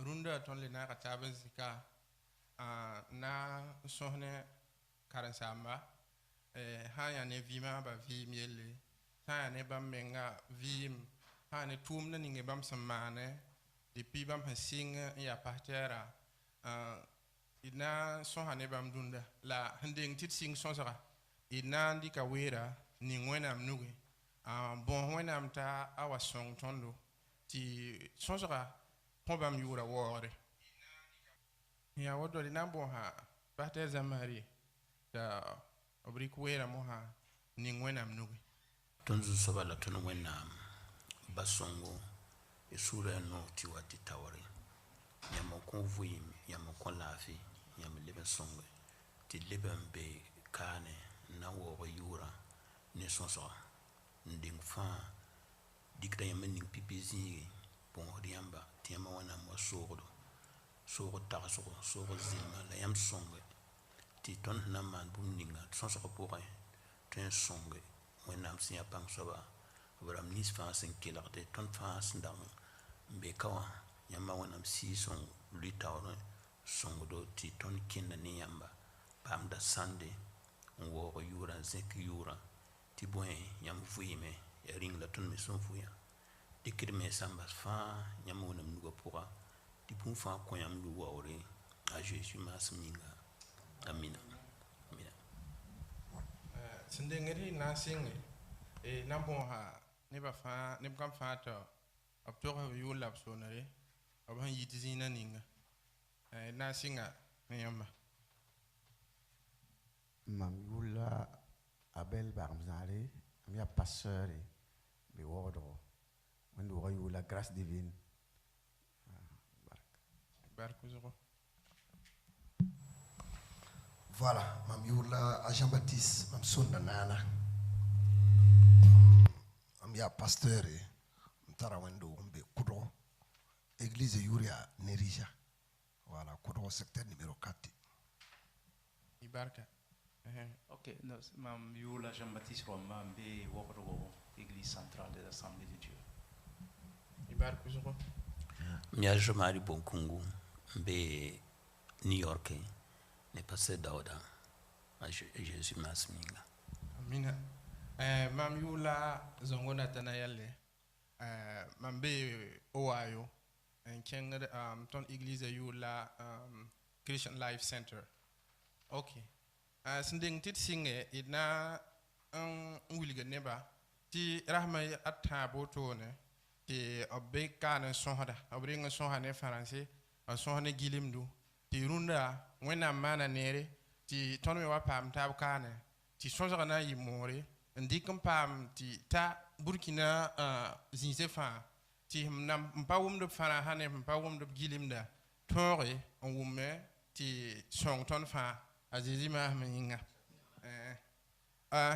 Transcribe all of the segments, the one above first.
runda ton le na ka taben zika na sohne karan samba ha ya ne vima ba vi miele ha ya ne bam menga vim ha ne tum na ninge bam samane depuis bam hasing ya partera ina so ha ne bam dunda la nding tit sing so sara ina ndika wera ni ngwenam nuge bon wenam ta awa song tondo ti so sara pon bam yura wore ya wodo li nambo ha parter zamari da obrik wera mo ha ni ngwenam nuge tonzu sobala tono wenam basongo esura no ti wati tawari yamo kon vuim yamo kon lafi yamo leben songo ti leben be kane na wo yura ne sonso nding fa dikta yamo ning pipizi bon riamba ti yamo wana mo sogo sogo zilma la yam songo ti ton na man bum ninga sonso ko pore ten songo wenam siya pang soba Abram nis fa sen kilarte ton fa ndam be kawa yamba wonam si son litawre songo ti ton kinna ni yamba pam da sande wo yura zek yura ti boy yam fuime ya ring la ton me son fuya dikir me samba fa yam wonam nugo pora ti pun fa ko yam lu wawre a Jésus masminga amina amina sinde ngeri na singe nambon ha ne ba fa ne kam fa to ab to ha yu lab sonare ab han yiti zina ninga na singa nyamba mam yula abel barmzale am ya passeur be wodo when do you la grâce divine barku zoro Voilà, mam yula a Jean-Baptiste, mam son nana. Am ya pasteur mtara wendo mbe kudo église Yuria Nerija. Voilà, kudo secteur numéro 4. ibarka Ok, mam yula Jean-Baptiste Roma mbe wokro église centrale de l'Assemblée de Dieu. ibarku zoro Mia jomari bonkungu be New York ne passé Dauda a Jésus masminga amina mam yula zongo na tanayale mam be oayo en ken ton église yula Christian Life Center okay sinding tit singe ina wilga neba ti rahma atabo tone ti obbe kana sohada obringa sohane français sohane gilimdu ti runda wena mana nere ti tonme wa pam tab kana ti sonja na yimore ndikum pam ti ta burkina zinsefa ti nam mpawum do fara hane mpawum do gilimda tore on wumme ti song ton fa azizi ma minga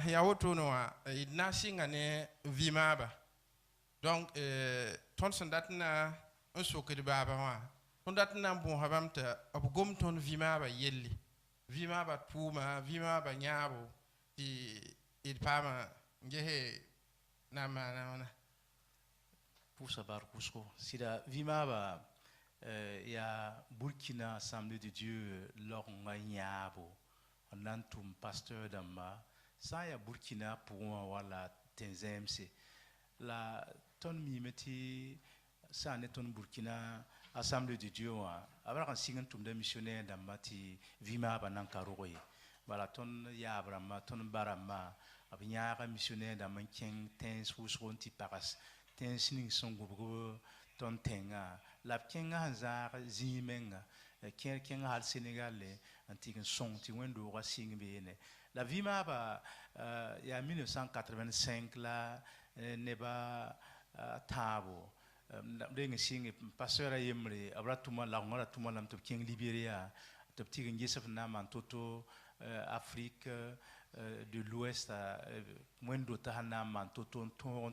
ya woto no idna singa ne vimaba donc ton sandat na un sokedi baba wa ton dat na bon habam ta abgom ton vimaba yelli vimaba tuma vimaba nyabo ti pama ngehe na mana Pour savoir Kousro, si la vimaba ya Burkina Assemblée de Dieu l'ornganyabo lantum pasteur d'amba ça ya Burkina pour moi wala tenzem c'est la ton mimeti ça ne ton Burkina Assemblée de Dieu wa abra kan singan tum de missionnaire d'amba ti vimaba nan karoye bala ton ya abrama ton barama abinya ka missionnaire d'amba ken tens Kousro ti paras ten sining songo ton tenga la kenga hanza zimenga kenga hal Sénégal antique son ti wendo wa sing bene la vima ba ya 1985 la ne ba tabo de sing pasteur yemre abratuma la ngora tuma lam to king Libéria to ti ngisef na man toto Afrique de l'Ouest wendo ta hana man toto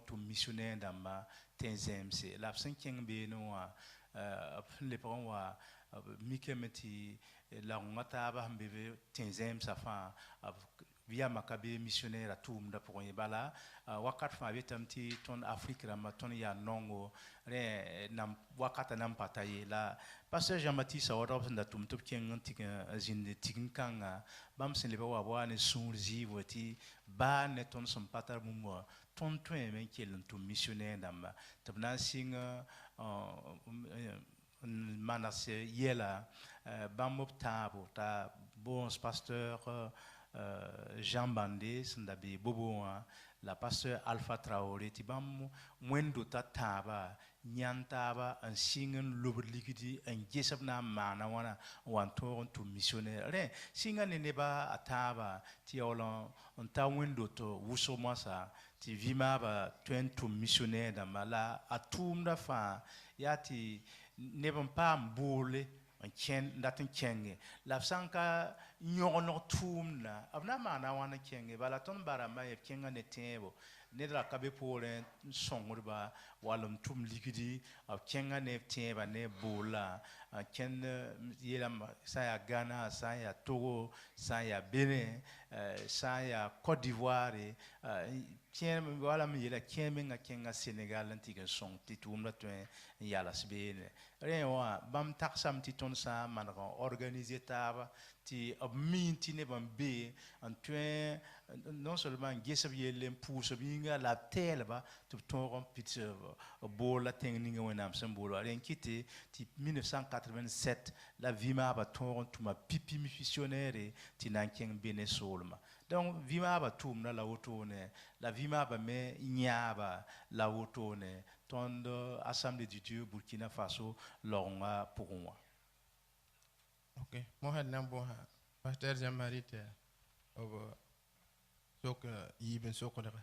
to missionnaire d'amba tenzem c'est la 5e be no le pon wa mikemeti la ngata ba mbebe tenzem sa fa via makabe missionnaire tum da pour bala wakat fa betamti ton Afrique rama ton ya nongo re nam wakata nam pataye la pasteur Jean-Baptiste awara da tum tup ken tika zinde tikin kanga bam sen le wa ne sunzi woti ba ne ton som patar mumo ton twen men kel tum missionnaire damba tabna singa manase yela bamop tabo ta bons pasteur Jean Bandé sandabi bobo la pasteur Alpha Traoré ti bam mwendo ta taba nyantaba en singen lobr likidi en jesab na mana wana wanto to missionnaire re singa ne neba ataba ti olon on ta mwendo to wuso masa ti vima ba to missionnaire da mala atum da fa yati nebon pa mbole en chen datin chenge la sanka nyono tum na abna mana wana chenge bala ton barama e kenga ne tebo ne la kabe pole songurba walum tum likidi ab kenga ne teba ne bola ken yelam sa ya Ghana sa ya Togo sa ya Benin sa ya Côte d'Ivoire tien wala mi yela kemenga kenga Sénégal antiga song titum la tuen yala sbene rewa bam taksam ti ton sa manra organiser taba ti minti ne bam be en tuen non seulement gesab yelen pousse binga la telba to ton pit bola tengninga wenam symbole ren kiti ti 1987 la vima ba ton tuma pipi missionnaire ti nankeng bene solma donc vima ba tum na la otone la vima ba me nyaba la otone ton assemblée du Dieu Burkina Faso longa pour moi. Ok, moi nambo pasteur Jean-Marie te over sok yiben sokodere.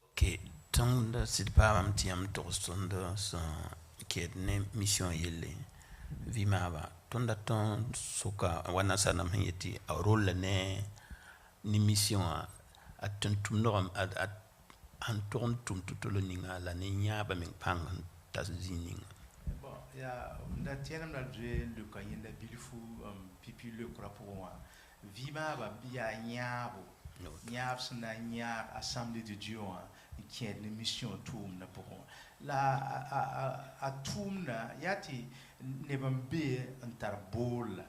Ok, tant de c'est pas un petit am torson de son qui est une mission yelle vimaba tonda ton soka wana sana mhiti a rôle ne ni mission a tuntum no a an ton tum tutolo ninga la ninya ba men pang ta zininga Bon, il y a la tienne la djé le kayin la bilifu pipi le kra pour moi vima ba bia nyabo nyab sna nyab assemblée de Dieu qui est une mission toum na pour moi la a toum na yati ne bambe antar bol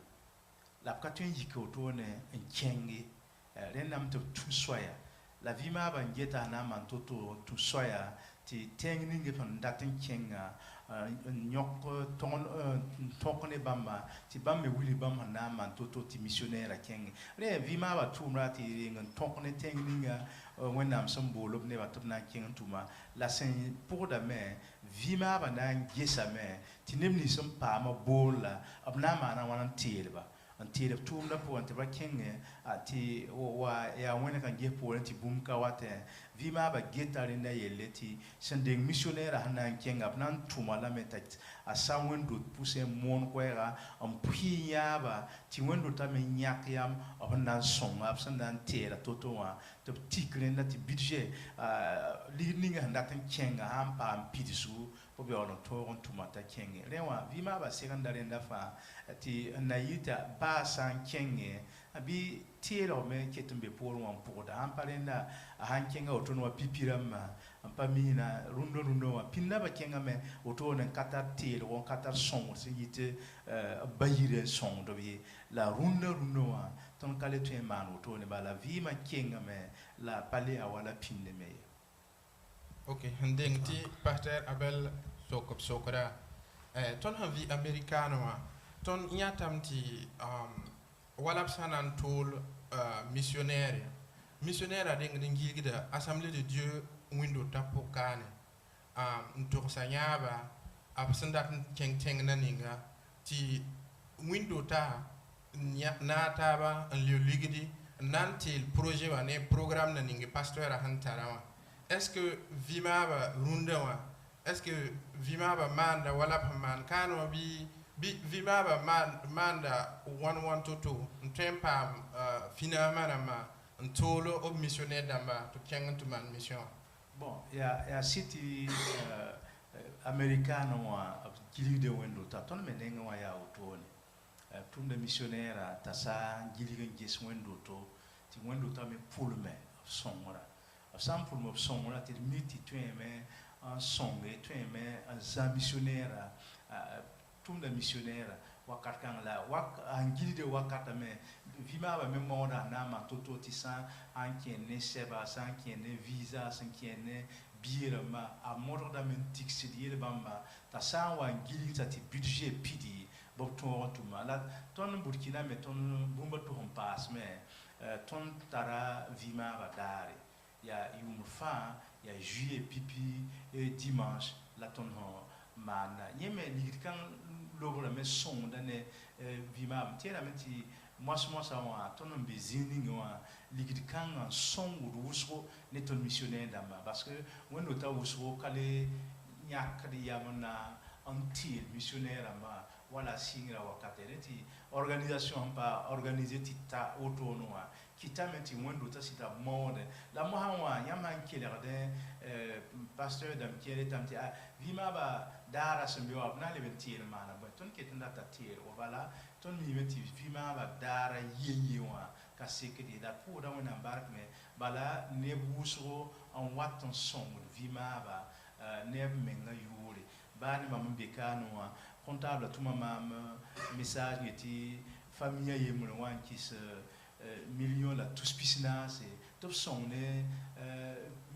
la katun yiko tone en kenge renam to tu soya la vima ba ngeta na man toto tu soya ti tengni nge pan datin kenga nyok ton tokne bamba ti bamme wili bamba na man toto ti missionnaire kenge re vima ba tumra ti ngan tokne tengni nga wenam symbole ne ba topna kenga tuma la sen pour da me vima ba na ngesa me ti nemni som pa ma bola abna mana wan tilba antil tum da po ante ba kenge ati wa ya wena kan ge po ati bum ka wate vima ba getari na yeleti sende missionnaire hanan kenga nan tuma la metat a sawon do pousser mon kwera am piya ba ti wendo ta me nyak yam abnan son absan dan tera toto wa to tikle na ti budget li ninga ndakan kenga am pa am pidisu po be on to on tuma ta kenge rewa vima ba sekandare ndafa ti nayita ba san kenge abi tiro me ketumbe por wan por da amparenda han kenga otono pipirama ampamina rundo wa pinna ba kenga me otono kata tiro on kata son singite bayire son do bi la rundo wa ton kale tu man otono ba la vi ma kenga me la pale awala pinne me. Ok, ndeng ti pasteur Abel sokra ton han vi americano ton nyatam ti walap sanan tol missionnaire a ding gida assemblée de Dieu windo tapo kane ntor sanyaba absendat keng na ninga ti windo ta na taba le ligidi nantil projet wa ne programme na ninga pasteur hantara est-ce que vima ba runda wa est-ce que vima ba manda walap man kano bi vima ba manda 112 ntempa finalement ma ntolo ob missionnaire damba to kenga to man mission. Bon, il y a city Americano wa gili de wendo ta ton me nenga wa ya otone tum de missionnaire ta sa gili gen ges wendo to ti wendo ta me pulme songora sam pulme songora ti miti tueme en songe tueme en za missionnaire tum de missionnaire wakat kan la wak an gili de wakata me vima ba me moda na ma toto ti sa an kenne seba san kenne visa san kenne biere ma a modor da men tixidi bamba ta sa wa gili ta ti budget pidi bob to ma la ton burkina me ton bumba to hon pass me ton tara vima ba dare ya yum fa ya juillet pipi et dimanche la ton ho mana yeme ligit kan lobra me son da ne vima tiera me ti moi sa wa ton bezini wa ligit kan son wuso ne ton missionnaire dama parce que when ota wuso kale nyak di yamana antil missionnaire ama wala singra wakatele ti organisation pa organiser ti ta autonoa kita meti when ota sita mode la mo hawa yaman kelerde pasteur dam kele tamti vima ba dara sembi wa na le bentil mana ba ton ketanda ta tiel o wala ton mi meti vima ba dara yeye wa ka sekedi da pour da wona bark me bala ne buso en watan son vima ba ne menga yuri bani mam bekano wa comptable tout mam message yeti famille yemul wan ki se million la tous pisna c'est top son ne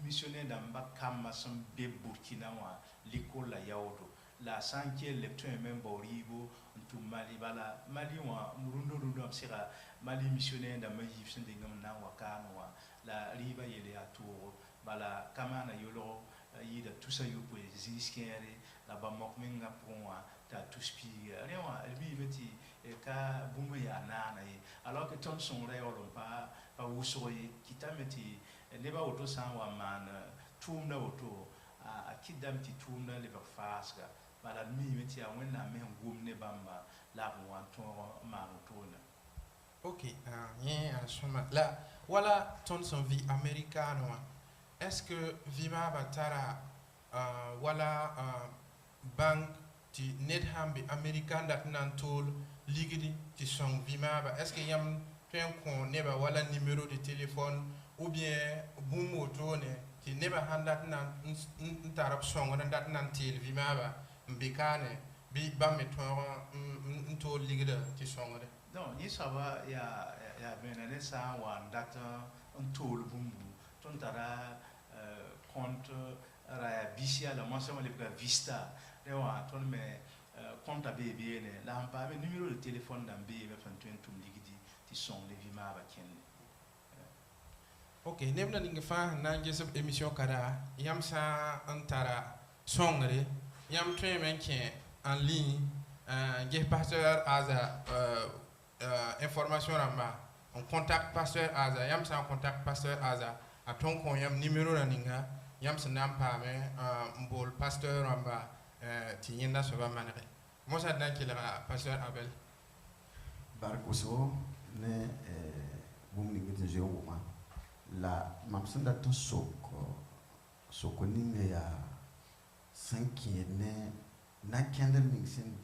missionnaire d'amba kama son be Burkina wa l'école la yaodo la sanke lecture même boribo tout mali bala mali wa murundo amsira mali missionnaire da mayif sen dingam na wakano wa la riba yele aturo bala kama na yolo yida tout ça yo poésie skiere la ba mokmenga ponwa ta tous pi rewa lui meti ka bumba ya nana ye alors que ton son re olo pa usoi kitameti leba auto san wa man tum na auto a kidam ti tum na leba fasga bala mi meti a wenna men gumne bamba la mo to ma tona. Ok, là, voilà ton son vie américaine. Est-ce que Vima Batara, voilà, banque, tu n'es pas américain d'Atlantul, ligidi, tu son Vima, est-ce qu'il y a un qu'on n'est pas, voilà, numéro de téléphone, ou bien, boum, auto, tu n'es pas un d'Atlan, un tarab son, un d'Atlantil, Vima, mbekane, bi, bam, et toi, un tour ligidi, tu son. Non, ni sawa ya benane sa wa ndata ntol bumbu ton tara compte ra bisia la moi sama le vista le wa ton me compte bébé ne la ampa me numéro de téléphone d'ambe me fantuen tum ligidi ti son le vima ba ken. Ok, nebna ninga fa na jesub émission kada yam sa antara songre yam tre men ken en ligne ge pasteur aza information ramba on contact pasteur Aza yam sa contact pasteur Aza a ton kon yam numéro na ninga yam sa nam pa me mbol pasteur ramba ti yenda so ba manere mo sa dan kila pasteur Abel barkoso ne bum ni ngite je wuma la mamsanda to soko ninga ya sanki ne na kender mixin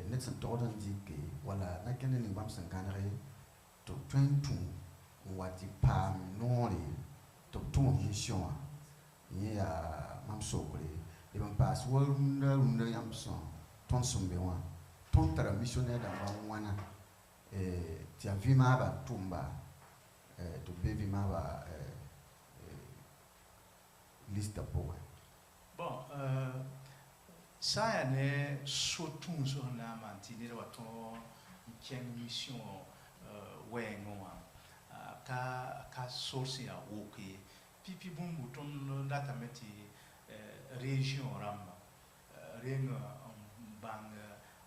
net san todan dike wala na kende ni bam san kanare to twentu wati pam nori to ton mission ya mam sokole de bam pas wunda yam son ton sombe wa ton tara missionnaire da wana ti avima ba tumba to bevi ma ba lista po bon ça ne surtout sur na mantini wa to ken mission wengo ka source ya oke pipi bumbu ton data meti région ramba renga bang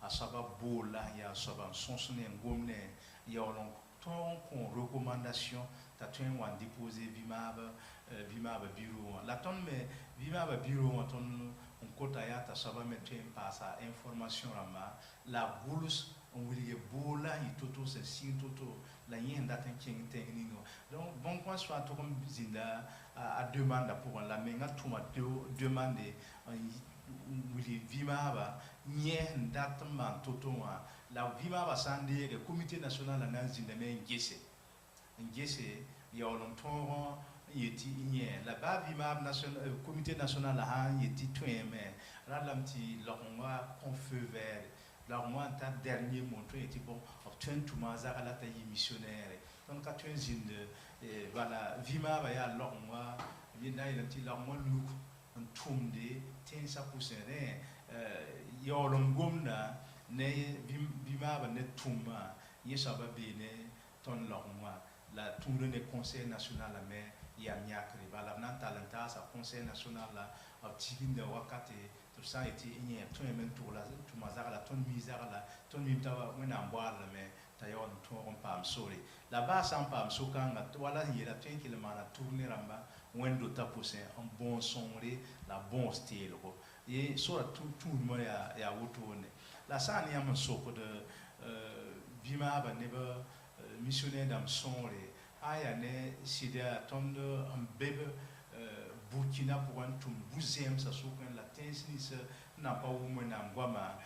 asaba bola ya saba sonsone ngomne ya on ton con recommandation ta tuen wan déposer vimaba bureau la ton me vimaba bureau ton on kota ya ta saba mettre passa information rama la boulus on voulait bola y toto c'est sin toto la yin dat en king technique donc bon quoi soit to comme zinda a demande pour la menga tout ma demande wili vima ba nye dat man toto wa la vima ba sande le comité national la nan zinda men ngese ya on ton yeti nye la ba vima national comité national la han yeti tweme ralamti l'orma con feu vert l'orma ta dernier montre était bon obtient tout mazar la taille missionnaire donc quand tu es voilà vima ba ya l'orma yena yeti l'orma look un tumde ten sa poussere yolom gomna ne vima ba ne tuma yesaba bene ton l'orma la tourne des conseil national la mais il y a nyakri bala nan talenta sa conseil national la tigin de wakati tout ça était igné tout même tour la tout mazar la ton misère la ton mimta on en boire mais tayon tout on pas sorry la base en pas sokanga wala il a tin qu'il m'a tourner ramba wendo tapose un bon sonre la bon style ko et sur tout le monde ya wotone la ça ni am soko de bima ba ne ba missionnaire dans sonre aya ne sida tondo un bébé Burkina pour un tout bouzem ça souffre la tennis n'a pas où mon amguama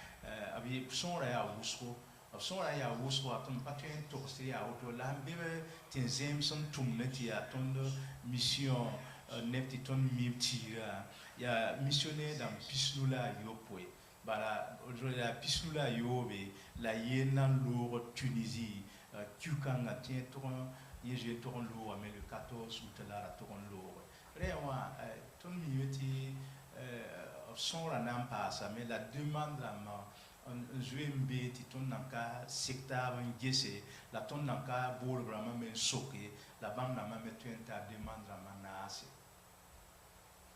avec son ya wusco son ya wusco a ton patien touriste à auto la bébé tenzem son tout neti a tondo mission nepti ton mimtira ya missionnaire dans Pisnula yopwe bala aujourd'hui la Pisnula yobe la yenan lour Tunisie Tukanga tient tourne j'ai tourne lourd mais le 14 août là la tourne lourd réellement ton milieu son la n'en passe mais la demande là un joueur mbé ton nanka secteur un gese la ton nanka bol vraiment mais soké la bande la même tu ta demande là manase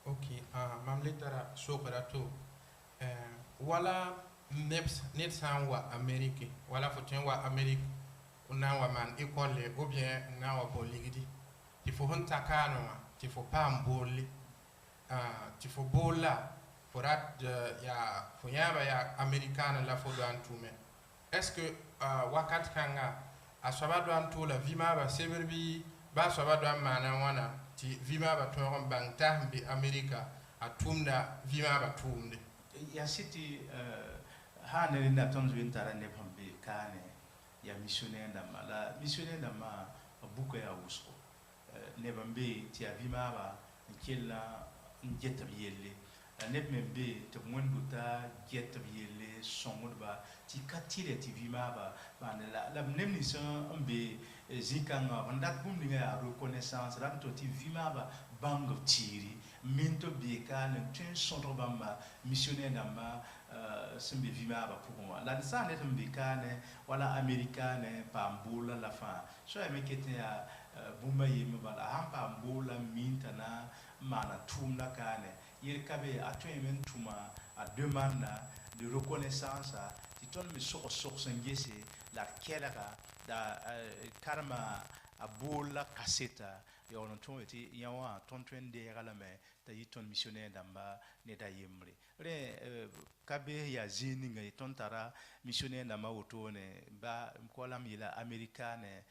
ok mamletara sokarato wala net sanwa Amérique wala faut wa Amérique na wa man école ou bien na wa boligidi il faut on takano il faut pas mboli il faut bola pour ya fonyaba ya américaine la fo do antume est-ce que wakat kanga asaba do antu la vima ba severbi ba asaba do mana wana ti vima ba to ron bangta bi america atumda vima ba tumde ya city hanere na tonzo intara ne pambe kane ya missionnaire dama la missionnaire dama buko ya usko ne bambe ti avima ba nkella njeta yelle ne membe te mwendu ta jeta yelle somod ba ti katile ti vima ba la nemni so mbe zikanga bandat bum ni ya reconnaissance ram to ti vima ba bang tiri minto beka ne tin sondro bamba missionnaire dama sembe vima ba pour moi la ça net mbekane wala américaine pambula la fin so ya mekete ya bumba yeme bala hamba mbola mintana mana tumna kane yel kabe atwemen tuma a demande de reconnaissance ti ton mi so sengese la kelaka da karma a bola kaseta ya on ton eti yawa ton twende gala me ta yiton missionnaire damba ne da yemre re kabe ya zini ngai ton tara missionnaire damba wotone ba kola mi la americaine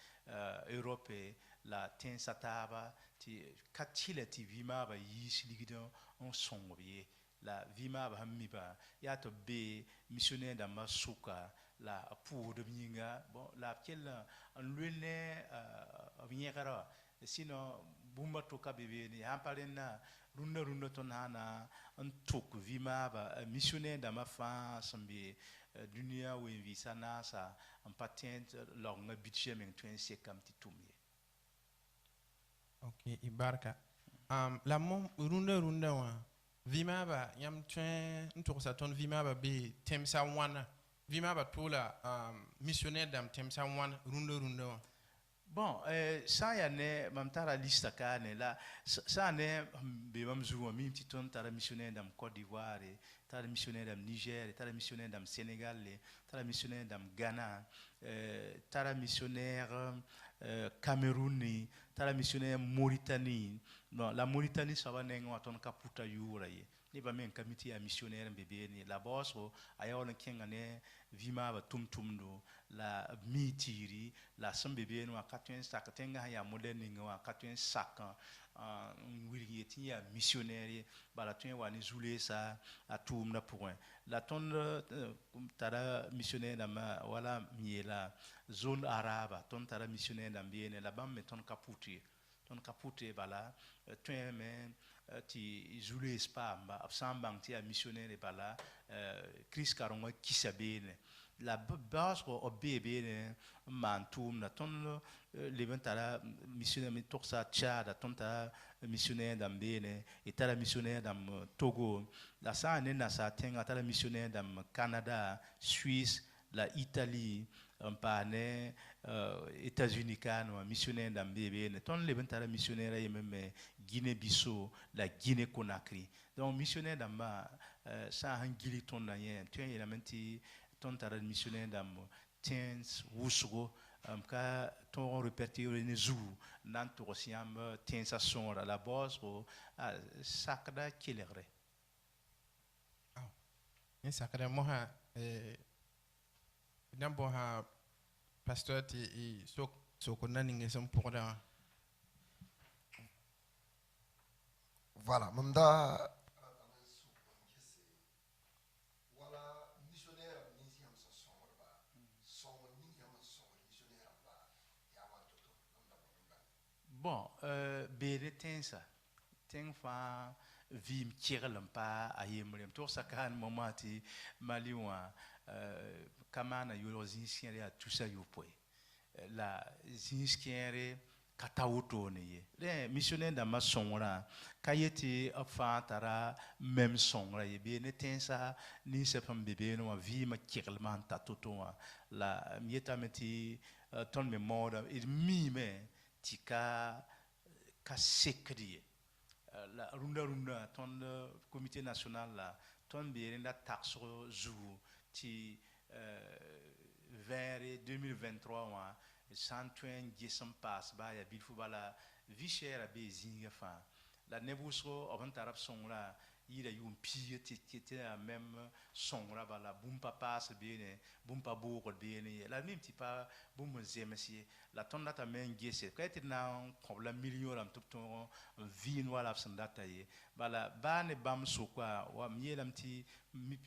europe la ten sataba ti katile ti vima ba yisi ligido on songobiye la vima ba hammi ba ya to be missionnaire damba suka la pour de minga bon la quel en lune vinyara sinon bumba to kabebe ni hampalena runda ton hana un tuk vima ba missionnaire dama fa sambi dunia we visana sa en patent long budget men 26 kam titumye ok ibarka la mom runda wa vima ba yam twen ntok sa ton vima ba be temsa wana vima ba tola missionnaire dam temsa wana runda wa bon ça y a ne mamtara lista kane la ça ne be mamzuru mi petit ton tara missionnaire dam Côte d'Ivoire tara missionnaire dam Niger tara missionnaire dam Sénégal tara missionnaire dam Ghana tara missionnaire Cameroun tara missionnaire Mauritanie non la Mauritanie ça va nengo ton kaputa yura ye ne ba men kamiti ya missionnaire bebe ni la boso ayawon kenga ne vima ba tumtumdo la mitiri la some bebe no akatwen sakatenga ya moderne ngwa akatwen saka wilgi ti ya missionnaire bala twen wani zule sa atum na point la ton tara missionnaire na ma wala miela zone araba ton tara missionnaire na biene la bam me ton kaputi bala twen me ti zule spamba absambang ti a missionnaire bala Chris karonga kisabene la base o bebe ne mantum na ton levantara missionnaire mi toksa Tchad ton ta missionnaire d'ambene et ta missionnaire dans Togo la sa ne na sa tenga ta missionnaire dans Canada Suisse la Italie un pane États-Unis kano missionnaire dans bebe ne ton levantara missionnaire et même Guinée-Bissau la Guinée-Conakry donc missionnaire dans ma sa hangili ton na yen tu es menti ton tara missionnaire dans tens wusgo ka ton répertoire ne zou nan to siam tens son la base o sakda kilegre ni sakda mo ha nambo ha pasteur ti so ko nani ngesam pour da voilà mamda bon bere tensa ten fa vim kirlam pa ayemrem to sakan momati maliwa kamana yoro zinskiere a tusa yopoi la zinskiere katawuto ne ye le missionnaire da masongra kayeti afa tara même songra ye be ne tensa ni se fam bebe no vima kirlman tatoto la mieta meti ton me moda it mi me tika ka sekri la runda ton comité national la ton bierinda taxo zu ti vers 2023 wa 120 gisam pass ba ya bilfu bala vichera be zinga fa la nebuso avant tarab songra ira yum piye ti même songra bala bumpa pass bene bumpa bourg bene la même ti pa bum zemesi la ton data men gese ka ti na problème million lam tout ton vin wala sandata ye bala bane bam so kwa wa mielam ti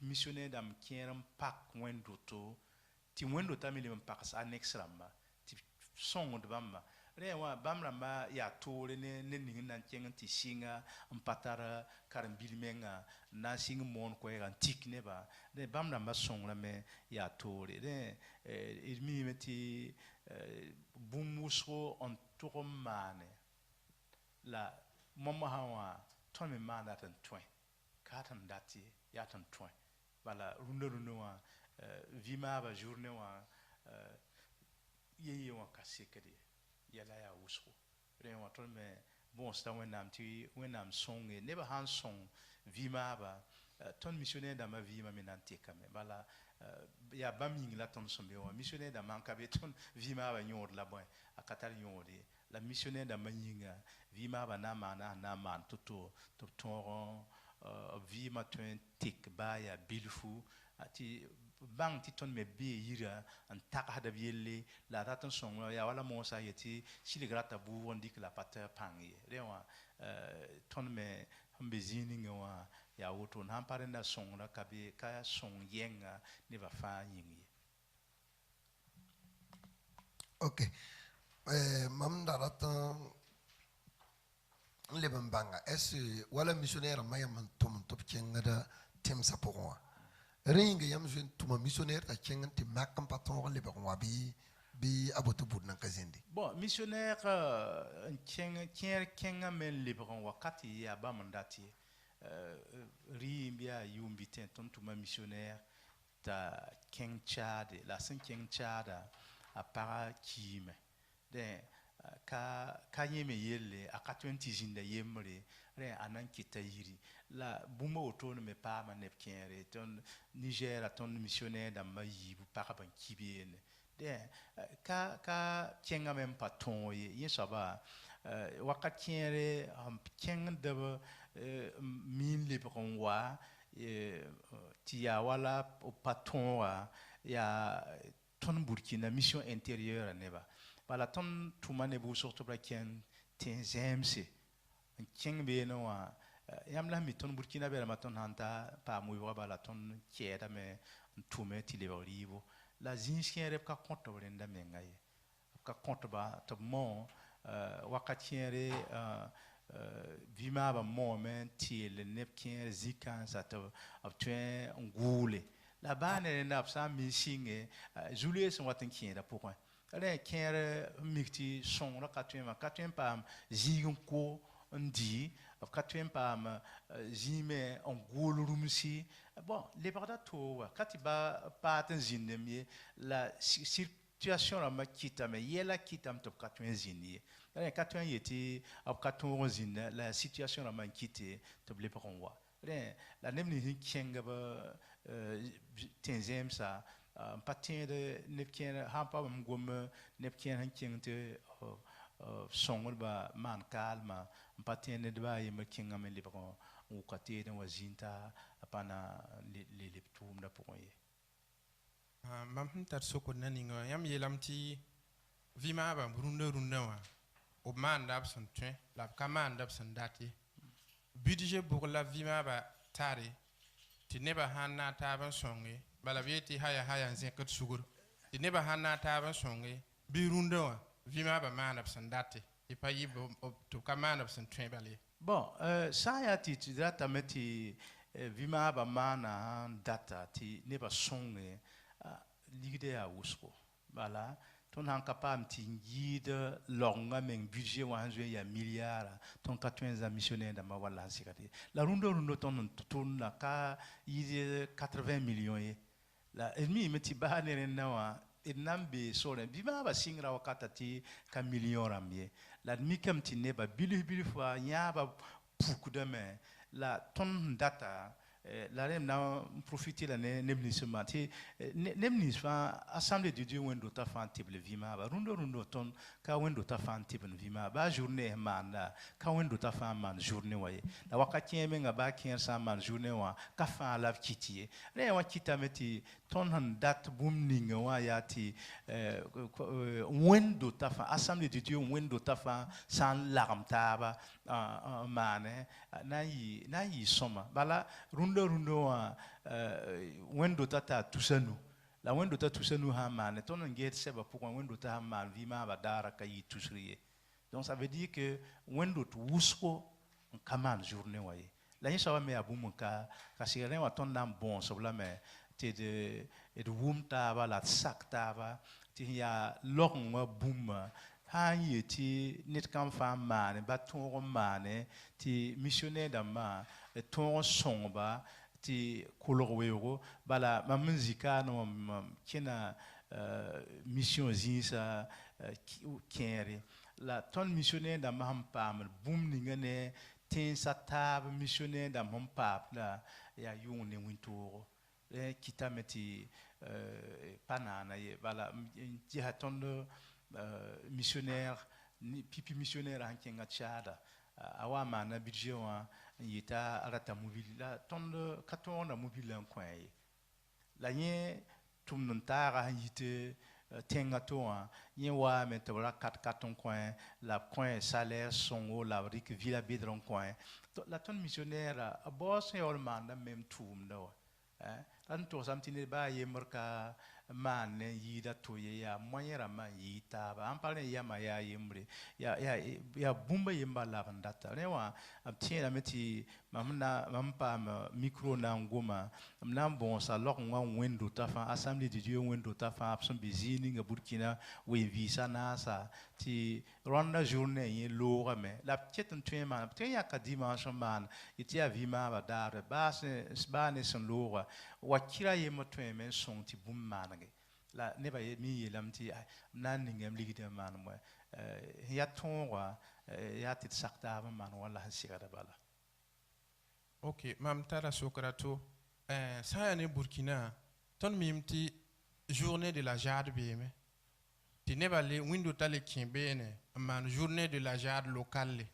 missionnaire dam kieram pak wendo to ti wendo tamile pak sa annex ramba ti song de bamba rewa bamramba ya tore ne ning nan kenga ti singa patara karam bilmenga na singa mon ko ya tik ne ba de bamramba song la me ya tore de mi meti bumuso on turomane la mama hawa ton me mana tan twen katan dati ya tan twen bala runda wa vima ba journée wa yeye wa kasekedi yala ya wusko re wa ton me bon sta wenam ti wenam song e neba han song vima ba ton missionnaire da ma vima menante kame bala ya baming la ton sombe wa missionnaire da man kabe ton vima ba nyod la boy akatar nyodi la missionnaire da manyinga vima ba na man toto to ton vima ton tik ba ya bilfu ati bang ti ton me be yira an tak hada bielle la ratan song ya wala mo sa yeti sili grata bu wondi la pata pangi rewa ton me hambe zini ngwa ya woto nan pare na song la kabe ka song yenga ne va fa yingi ok mam daratan le banga est wala missionnaire mayam tum top kengada tem sapora ringa yam jwen tuma missionnaire ta kengan ti makam patron le ba bi aboto budna kazindi bon missionnaire kenga men libron wakati ya ba mandati rimbia yumbiten ton tuma missionnaire ta ken Chad la sen ken Chad a para kime de ka yeme yelle aka 20 jinda yemre re anan kitayiri la buma auto me pa ma nepkere ton Niger ton missionnaire da mayi bu para ban kibene de ka kenga même patron ye saba wakat kẽere n kẽng db miin lebg n wa tɩ yaa wala pa tõoga yaa tõnd burkina mission intérieure neba bala tõnd tʋma neb wʋsg tɩ b ra kẽn tẽ zẽemse n kẽng beene wã yãmb la mi tõnd burkina bɛrãmã tõnd sãn ta paam wɩbga bala tõnd kɛɛdame n tʋme tɩ lebg rɩɩbo la zĩis kẽere b ka kõt b rẽnda menga ye b ka kõtba tɩ b mao wakat kẽere vɩmaabã maoome n teel neb kẽer zĩ-kãensã tɩ b tõe n gʋʋle la baa ne rẽnda b sã n mi sɩnge zu-loees sẽn wat n kẽeda pʋgẽ rẽ kẽer n mik tɩ sõngrã ka tõe n paam zĩig n ko n dɩ b ka tõe n paam zĩime n gʋʋl rũmsi bon lebgda tooga ka tɩ ba paat n zĩndem ye la situation rãmbã kɩtame yɛla kɩtame tɩ b ka tõe n zĩnd ye rẽ ka tõe n yetɩ b ka tõog n zĩnda la situation rãmbã n kɩte tɩ b lebg n wa rẽ la neb nins n kẽng b tẽ zẽemsa n pa tẽed neb kẽer sãn pa bãmb gom neb kẽer sẽn kẽng tɩ sõngdbã maan kaalmã n pa tẽed nedbã a yembr kẽngame lebg n wʋka teed n wa zĩnd t'a pa na le leb tʋʋmdã pʋgẽ ye mam sẽn tar sokd na ninga wã yãmb yeelame tɩ vɩ-maabã rũndã wã b maanda b sẽn tõe la b ka maanda b sẽn dat ye budget bʋg la vɩ-maabã tare tɩ nebã sãn na n taab n sõnge bala b yetɩ haya n zẽkd sugr tɩ nebã sãn na n taab n sõnge bɩ rũndã wã vɩ-maabã maana b sẽn date tɩ pa yɩ tɩ b ka maana b sẽn tõe bala ye bon sã n yaa tɩ tɩ ratame tɩ vɩ-maabã maana n data tɩ nebã sõnge ligda yaa wʋsgo bala tõnd sãn ka paam tɩ n yɩɩd laoongã meng budget wã sẽn zoe n yaa milliara tõnd ka tõe n zã missionnaire dãmbã walla n segd ye la rũndã tõnd n tʋmda ka yɩɩd 80 millions ye la d miime tɩ baa ne rẽndã wã d na n bee sore vɩ-maabã sɩngra wakata tɩ ka million rãmb ye la d mikame tɩ nebã bilf fa yãabã pukdame la tõnd sẽn data la rẽm na n profite la ne neb nins n maan tɩ neb nins fãa assemblée de dieu wẽn-dotã fãa n tɩbl vɩ-maabã rũndã tõnd ka wẽn-dotã fãa n tɩbn vɩ-maabã baa journée sẽn maanda ka wẽn-dotã fãa n maan journée wã ye la wakat kẽer menga baa kẽer sã n maan journée wã ka fãa la b kɩt ye rẽ wã kɩtame tɩ tõnd sẽn dat bũmb ninga wã yaa tɩ wẽn-dotã fãa assemblée de dieu wẽn-dotã fãa sã n lagem taaba n maane na n yɩ sõma bala rũndã wã wẽn-dotã taa tusa nu la wẽn-dotã tusa nu sã n maane tõnd n geed sɛbã pʋgẽ wẽn-dotã sã n maan vɩ-maabã daara ka yɩ tusr ye donc ça veut dire que wẽn-dot wʋsgo n ka maan journée wã ye la yẽ soabã me yaa bũmb n ka segd rẽ wã tõnd na n bõosb lame tɩ d wʋm taaba la d sak taaba tɩ sẽn yaa logeng wã bũmba sã n yɩ tɩ ned kãmb fãa n maane ba tõog n maane tɩ missionnaire dãmbã tõog n sõngba tɩ kolg weoogo bala mam n zĩ-kaane wã kẽna mission zĩisã kẽere la tõnd missionnaire dãmbã sẽn paamd bũmb ninga ne tẽnsã taab missionnaire dãmb sẽn paamda yaa yʋng ne wĩntoogo kɩtame tɩ pa naana ye bala n gesa tõnd missionnaire pipi missionnaire sẽn kẽnga tchaada a wa n maana budget wã n yeta a rata mobile la tõnd ka tõogda mobile n kõ ye la yẽ tʋmd n taaga sẽn yit tẽnga to wã yẽ waame tɩ b ra kat n kõ la b kõ salaire sõngo la b rɩk vila bɩdr n kõ la tõnd missionnaire a baoos sẽn yaool maanda mem tʋʋmda wa la n togsame tɩ ned baa yembr ka maan ne n yɩɩda to ye yaa moyẽ rãmbã n yɩɩd taaba sãn pa rẽ yamã yaa yembre yaa bũmba yembã la b n data rẽ wã b tẽedame tɩ mam paam micro na n goma m na n bõosa logeng wã wẽn-dotã fãa assemblée de dieu wẽn-dotã fãa b sẽn be zĩig ninga burkina wen-vɩɩsã naasa tɩ rõnda journée yẽ loogame la b ket n tõe n maan b tõe n yãka dimanche n maan tɩ yaa vɩ-maabã daarɛ baa ne sẽn looga wa kɩra yembr tõeme n sõng tɩ bũmb maanege la nebã mi yeelame tɩ m na n ningame ligd n maan bõe ya tõoga yaa tɩ d sak taab n maan wala sẽn segda bala ok mam tara sokra to sã n yaa ne burkina tõnd miime tɩ journée de la jade beeme ti ne ba le window tale kimbene man journée de la jade locale.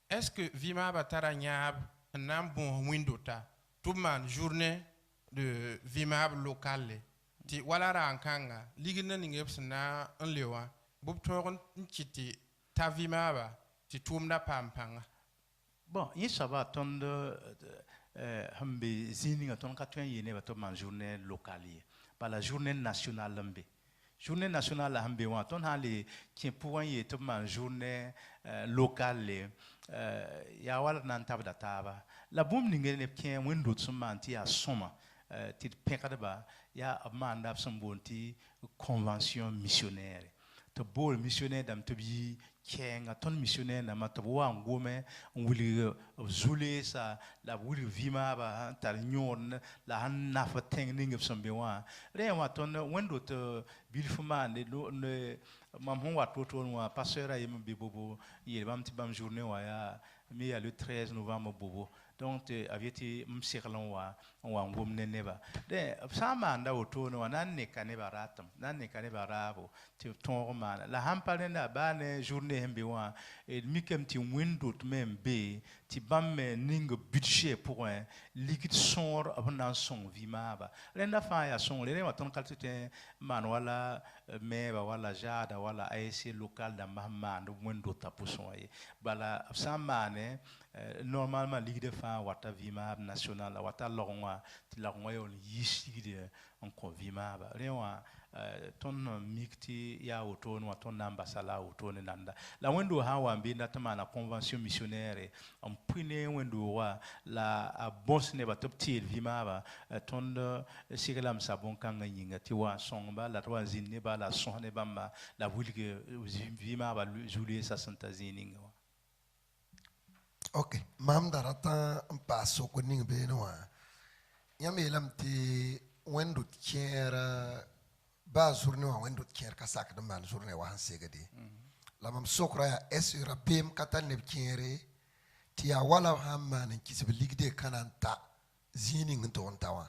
Est-ce que vima ba tara nyab nan bon window ta tout man journée de vima locale ti wala ra kanga ligina ningep na enlewa bub toron nchiti ta vima ba ti tumda pampanga. Bon, il ça va attendre hambe zininga ton katwen yene ba to man journée locale par la journée nationale lambe. Journée nationale hambe wa ton ha le qui pour y to man journée locale ya wala nan tabda taba. La bum ningene kien window tsumanti a soma ti penkadaba ya amanda sambonti convention missionnaire. To bol missionnaire dam to bi kenga ton missionnaire na matawa ngome wuli zule sa la wuli vima ba tar nyon la han na fa teng ning of sombe wa re wa ton wendo to bilfuma ne mam hon wa to wa pasteur ayem be bobo ye bam ti bam journée wa ya mi ya le 13 novembre bobo donc avieti msirlon wa ngom ne neba de sama nda oto no nan ne kaneba ratam nan ne kaneba rabo ti ton ma la hampale na ba ne journée hembe wa et mikem ti window même be ti bam ning budget pour un liquide sor abnan son vima ba renda fa ya son le wa ton kaltete man wala me ba wala jada wala ASC local da mahma ndo window tapuson ye bala sama ne normalement ligue de fa wata vima national wata longwa ti longwa yon yiside on ko vima ba rewa ton mikti ya auton wa ton ambasala auton nanda la wendo ha wa mbi natama na convention missionnaire on prene wendo wa la a boss ne ba top til vima ba ton sigelam sabon kanga yinga ti wa son ba la wa zin ne ba la son ne ba ma la wulge vima ba julie sa santa zininga. Ok, mam darata un passo con ning benoa. Yamelam ti wendo tiera ba journée wa wendo tiera ka sak de man journée wa hansegadi. La mam sokra ya esura bem katan ne tiere ti ya wala hamman ki se ligde kananta zini ngto ontawa.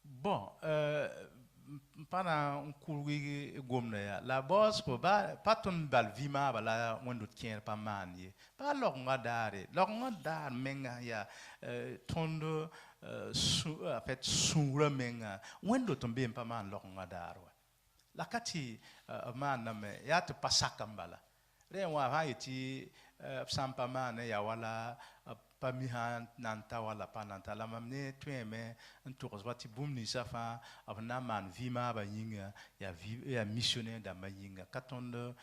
Bon, pendant un cours gomna ya la boss ko ba patun bal vima bala wendo tiera pa manie. Pas l'orma dar menga ya tondo en fait sura menga wendo tombe pa man l'orma dar wa la kati man na me ya te pasaka mbala re wa ha iti sampa man ya wala pa mi han nanta wala pa nanta la mamne tueme ntours wati bumni safa abna man vima ba yinga ya missionnaire da mayinga katonde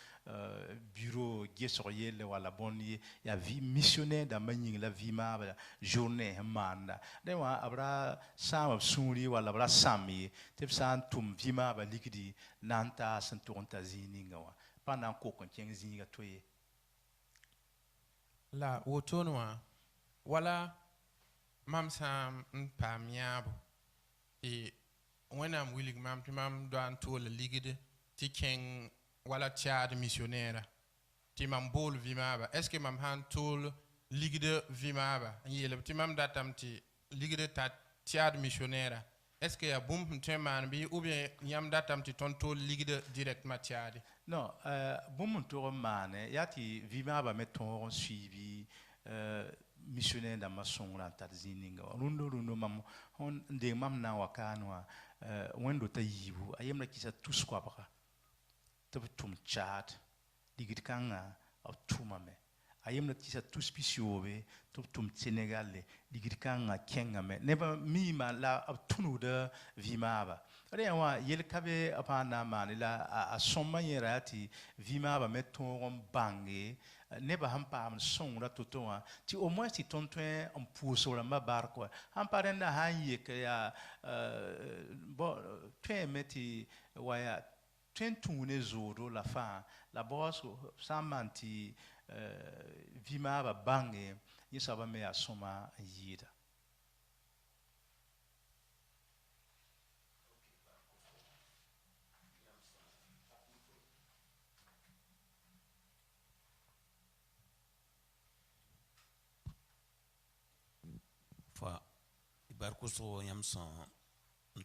bureau gesoriel wala bonni ya vi missionnaire da mayinga la vima ba journée manda de wa abra sam suri wala abra sami tip san tum vima ba likidi nanta santonta zininga wa pendant ko kon tieng zinga toye la wotonwa wala mam sam pamiabo e when I'm willing mam doan to le ligide ti ken wala tiad missionnaire ti mam bol vimaba est-ce que mam han tol ligide vimaba yele ti mam datam ti ligide ta tiad missionnaire est-ce que ya bum teman bi ou bien yam datam ti ton tol ligide direct matiade non bum to mane yati vimaba meton suivi missionnaire da mason la tazininga rundo mam hon de mam na wakanwa wendo ta yibu ayemna kisa tous kwa baka to tum chat digit kanga of tumame ayemna kisa tous pisiobe to tum Senegal digit kanga kenga me neba mi ma la tunu de vimaba rewa yel kabe apana manila a somma yerati vimaba meton bange neba hampa am son la totoa ti au moins ti tontwe on pousse la mabar quoi hampa renda haye que ya bon tu meti waya tentune zoro la fa la boss samanti vima ba bange yisaba me asoma yida. Barkoso yamsan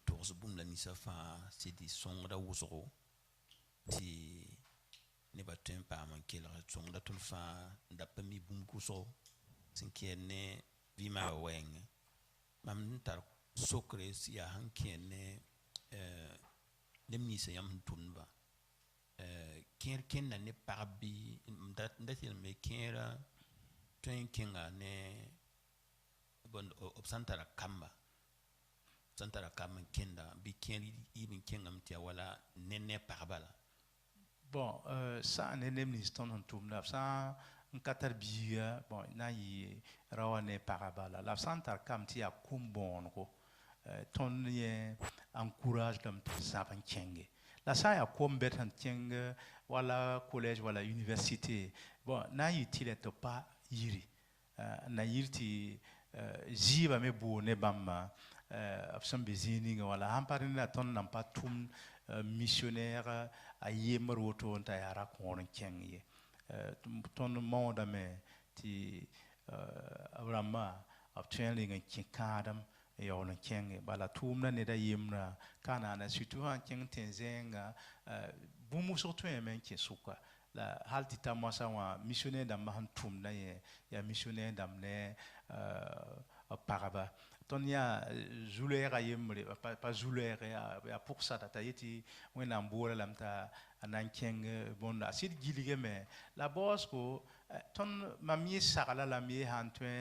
tours bum la misa fa c'est des sons da wosoro ti ne ba tõe n paam n kelg sõngda tõnd fãa n da pa mi bũmb kʋsgo sẽn kẽed ne vɩɩmaaga wɛɛngẽ mam n tar sokre yaa sẽn kẽed ne neb ninsã yãmb sẽn tʋmdba kẽer kẽnda ne pagb bɩ n dat yeelme kẽera tõe n kẽnga ne b sã n tara kamba sãn tara kamb n kẽnda bɩ kẽer yɩɩb n kẽngame tɩ ya wala ne pagba la bon sã ne neb nins tõnd sẽn tʋmda b sã n ka tar biiga bon na n yɩ rawa ne pagã bala la b sã n tar kam tɩ yaa kom-bõonego tõnd yẽ encourage dame tɩ b zãb n kẽnge la sã n yaa kom-bɛd sẽn kẽng wala collège wala université bon na n yɩ tɩ la tɩ pa yiri n na yɩr tɩ zɩɩba me boor ne bãmba b sẽn be zĩig ninga wala sãn pa rẽnda tõnd nan pa tʋm missionnaire a yembr woto n t'a yaa ra-kõor n kẽng ye tõnd maoodame tɩ b rãmbã b tõe n reng n kẽ kãadem n yaool n kẽnge bala tʋʋmda ned a yembrã ka naana surtout sã n kẽng tẽ-zẽenga bũmb wʋsg tõeeme n kẽ sʋka la hal tɩ ta moasã wã missionnaire dãmbã sẽn tʋmda yẽ yaa missionnaire dãmb ne pagba tõnd yaa zu-lɛɛga yembre pa zu-lɛɛg yaa pʋgsada t'a yetɩ wẽnnaam boora lame t'a na n kẽng bõnda a sɩd gilgame la baoosgo tõnd mam yẽ sagla lame yẽ sãn tõe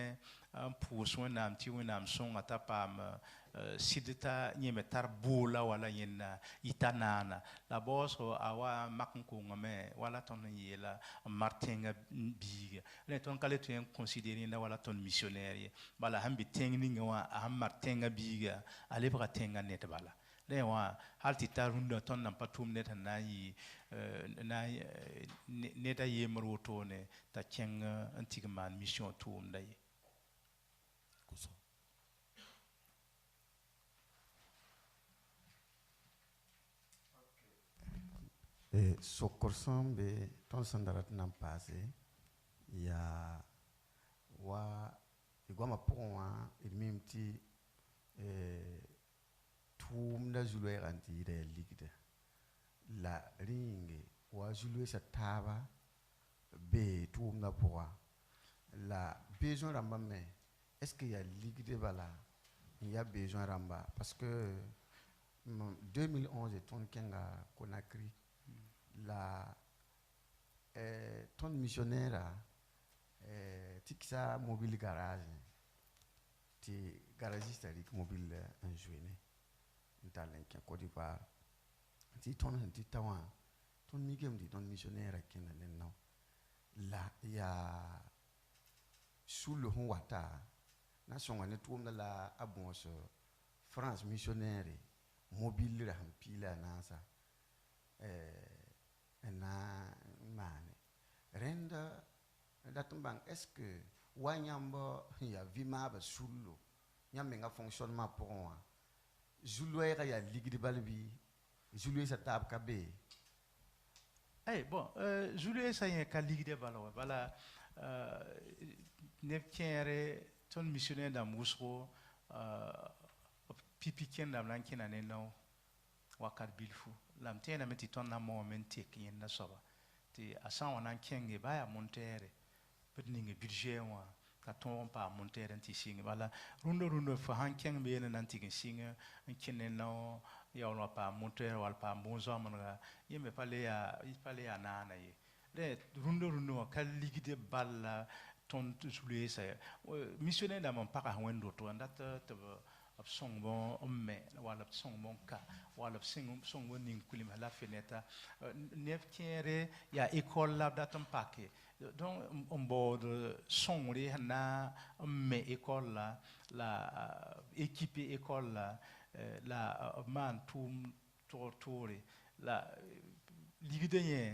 n pʋʋs wẽnnaam tɩ wẽnnaam sõnga t'a paam sɩd t'a yẽ me tar boola wala yẽnna yɩta naana la baoosgo a wa mak n kongame wala tõnd n yeela n mar tẽnga biiga rẽ tõnd ka le tõe n considér yẽnda wala tõnd missionnaire ye bala sãn be tẽng ninga wã a sãn mar tẽnga biiga a lebga tẽnga ned bala rẽ wã hal tɩ ta rũndã tõnd nan pa tʋʋm ned sẽn na n yɩ ned a yembr wotone t'a kẽng n tɩg n maan mission tʋʋmda ye sokr sẽn be tõnd sẽn da rat n na n paase yaa wa y goamã pʋgẽ wã d mim tɩ tʋʋmda zu-loɛɛgã n tɩ yɩra yaa ligda la rẽ yĩnge wa zu-loeesã taaba bee tʋʋmdã pʋga la besoin rãmbã me est ce que yaa ligde bala n yaa besoin rãmba parce que 2011 tõnd kẽnga Conakry la tõnd missionnaire tɩ kɩsa mobile garage tɩ garagista rɩk mobile n zoe n tall n kẽ Côte d'Ivoire tɩ tõnd sẽn tɩ ta wã tõnd mikame tɩ tõnd missionnaire kẽnda ne nao la yaa sulu sẽn wata na sõnga ne tʋʋmda la a bõos France missionnaire mobile ra sẽn piila a naasa n na n maane rẽnd dat n bãng est ce que wa yãmb sẽn yaa vɩ-maaba sullo yãmb menga fonctionnement pʋgẽ wã zu-loɛɛgã yaa ligd bal bɩ zu-loeesã taab ka bee bon zu-loeesã yẽ ka ligdɛ bala wa bala neb kẽere tõnd missionnaire dãmb wʋsgo pipi kẽndame la n kẽna ne nao wakat bilfu la m tẽedame tɩ tõnd na maoome n tek yẽnda soaba tɩ a sã n wa na n kẽnge baa yaa monteere b d ning budget wã ka tõog n paam monteere n tɩ sɩng bala rũndã fo sãn kẽng beene na n tɩg n sɩng n kẽ ne nao yaool wã paam monteere wall paam bõn-zoamdga yẽ me pa le yaa naana ye rẽ rũndã wã ka ligde balla tõnd zu-loeesã missionnaire dãmb n pagas wẽnd woto n dat tɩ b sõng bõ n me wall b sõng bõ n ka wall b sõng bõ ning kulim la fenɛta neb kẽere yaa école la b dat n pake donc n baood sõngre sẽn na n me école la équipe école la b maan tʋʋm toor-toore la ligdã yẽ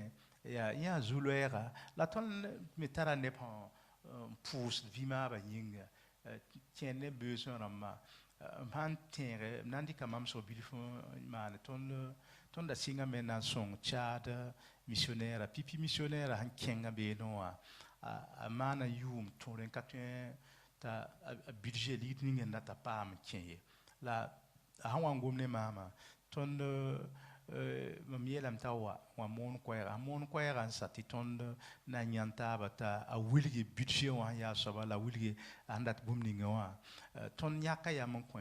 yaa zu-loɛɛga la tõnd me tara neb sẽn pʋʋs vɩ-maabã yĩnga kẽ ne besoin rãmbã sãn tẽege b na n dɩka mam sg bilf maane tõnd da sɩngame n na n sõng Tchad missionnaire pipi missionnaire sẽn kẽnga beene wã a maana yʋʋm tõre n ka tõe t'a budget ligd ning n da t'a paam n kẽ ye la a sã n wa n gom ne maama tõnd mam yelam ta wa mon koera sa ti ton na nyanta bata a wilgi budget wa ya saba la wilgi andat bumninga wa ton nyaka ya mon ko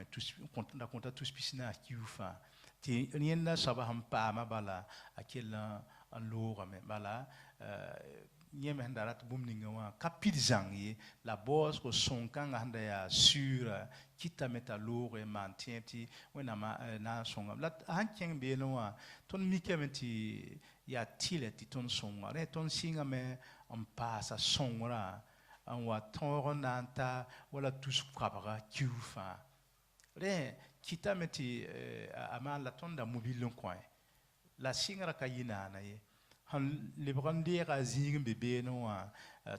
konta tous pisina kiufa ti nienda saba ham pa ma bala akela an loga me bala nyeme handarat bumninga wa kapit zangi la boss ko sonkanga handa ya sur kita meta loge man tienti wena ma na songa la hankeng be no wa ton mikementi ya tile ti ton songa re ton singa me on passa songra an wa ton nanta wala tous kabara kiufa re kita meti ama la ton da mobile coin la singra kayina na ye han lebrandera zing bebe no wa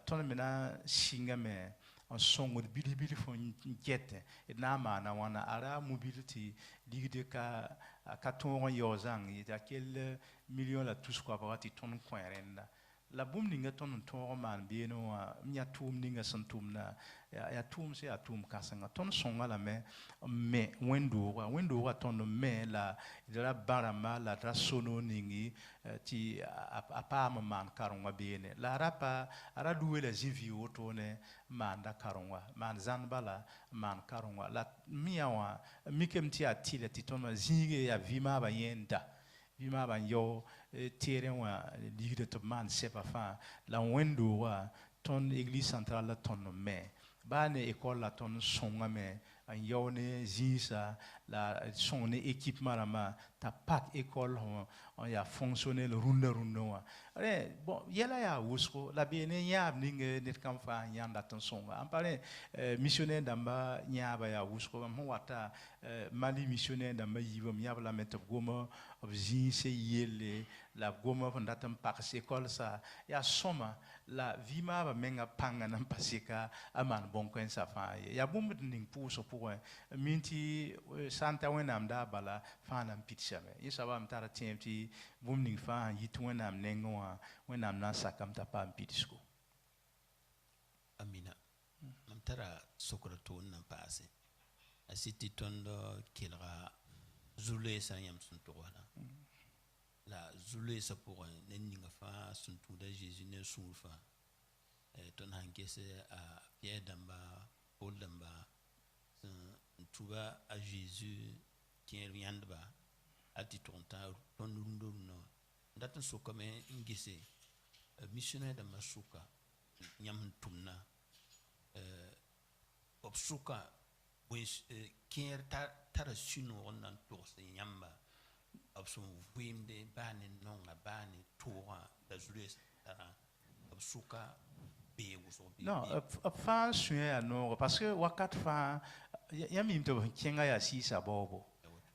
ton mena singa me en songo de bili fon jette et na mana wana ara mobility digde ka ton yo zang ita quel million la tous quoi parati ton coinrenda la bum ninga ton ton man be no wa nya tum ninga santum na ya tum se atum kasanga ton songa la me wendo wa ton me la de la barama la trasono ningi ti apa man karonga bene la rapa ara duwe la jivi otone manda karonga man zanbala man karonga la miawa mikemti atile ti ton zinge ya vima ba yenda vima ba yo terrain wa ligde to man sepa fa la wendo wa ton église centrale la ton me bane école la ton songa me an yone zisa la son équipement la ma ta pak école on ya fonctionner le runda wa bon yela ya wusko la bene ya ninge net kam fa yanda ton songa en parler missionnaire damba nyaba ya wusko mo wata mali missionnaire damba yivom yaba la met goma obzi se yele la goma fondatam pak école sa ya soma la vima ba menga panga nan pasika aman bon kwen sa fa ya bumbu ning puso pour minti santa wenam da bala fa nan pitchame yesa ba mtara tiemti bum ning fa yit wenam nengo wenam na sakam ta pa pitsko amina mtara sokrato nan paase asiti tondo kilra zule sa yam sun to wala la zule sa pour ninga fa sun to da jésus ne sun fa ton hankese a Pierre damba Paul damba tuba a Jésus qui est rien de bas a ti tonta ton rundo no ndatan so comme ngise missionnaire damba suka nyam tumna obsuka wis kier tar sino nan to se nyamba obsum wimde bani nonga bani toura da jules obsuka non fa suya no parce que wakat fa ya mim to kenga ya sisa bobo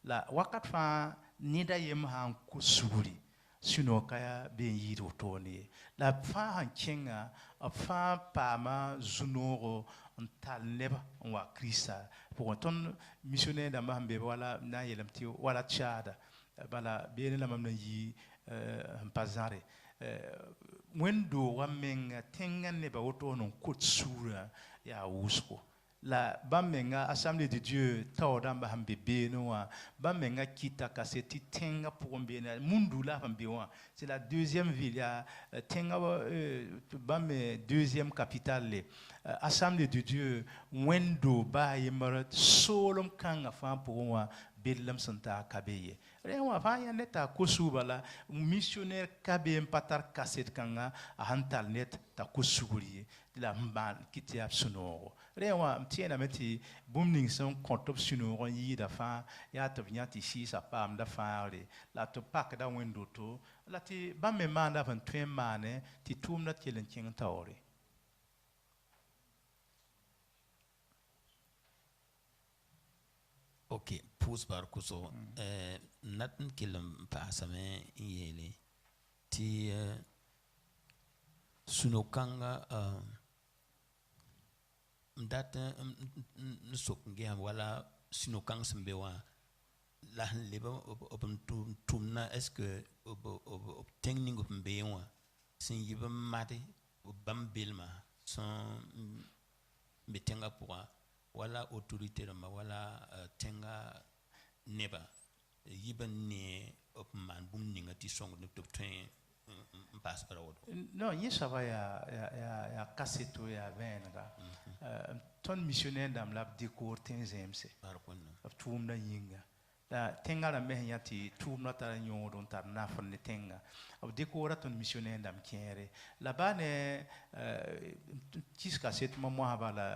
la wakat fa nida yem han kusuri sino kaya ben yiro toni la fa han kenga fa pama zunoro ontal neba wa krista pour ton missionnaire da mambe wala na yelamti wala chada bala bien la mamna yi pazare wendo wa menga tenga ne ba woto non kotsura ya wusko la bamenga assemblée de Dieu tawdamba hambe benoa bamenga kita kaseti tenga pour mbena mundula hambe wa c'est la deuxième ville ya tenga bame deuxième capitale assemblée de Dieu wendo ba yemara solom kanga fa pour wa bellam santa kabeye rewa fa ya neta kusubala missionnaire kabe patar kaset kanga hantal net ta kusuguri la mban kiti absuno rewa mtiena meti bumning son kontop suno yi da fa ya to nyati si sa pam da fa la to pak da wendo to la ti ba me manda van twen mane ti tumna kelen king tawri. Ok, pause par kuso. Natin kilam paasame yele ti sunokanga mdata nsok ngam wala sunokang sembewa la leba opum tumna est-ce que ob technique op mbewa sin yiba mate bam bilma son metenga pour wala autorité ma wala tenga neba yiba ne op man bum ninga ti song ne top train pass para wodo non yi saba ya kaseto ya venga ton missionnaire dam lab décor tenzemse par kon of tum na yinga la tenga la meh yati tum na tar nyodo tar na fon ne tenga of décor ton missionnaire dam kere la bane tis kaset mo ba la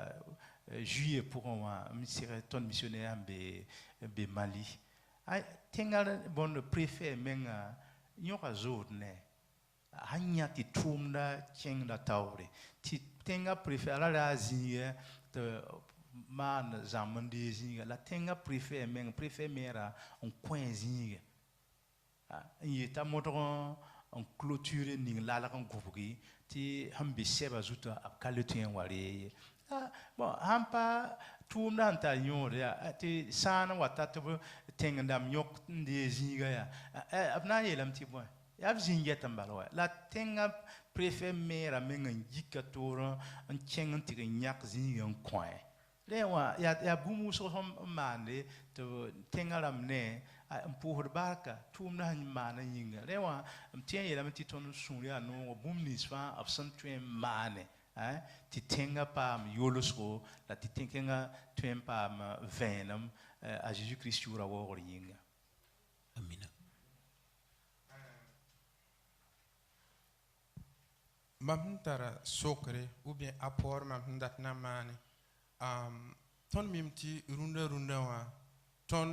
juillet pour moi missionnaire ton missionnaire be Mali ay tenga bon le préfet menga nyoka zod ne hanya ti tumda cheng da taure ti tenga préfet la zinga de man zamandi zinga la tenga préfet men préfet mera on coin zinga yi ta modron on clôture ning la la kan gobugi ti hambi seba zuta akalutien wari bon hampa tumda anta nyore ya ti sana watatu tenga ndam yok ndi zinga ya abna yelam ti boy yab zinga tambalo la tenga préfet mera men ngika toro en cheng ti nyak zinga en coin lewa ya bumu so mande to tenga lamne pour barka tumna mana yinga lewa mtien yelam ti ton sunya no bumni sfa absent twen mane ti tenga pam yolosko la ti tenga twen pam venam a Jésus Christ ura wo yinga amina mam tara sokre ou bien apport mam dat na mane ton mimti runda wa ton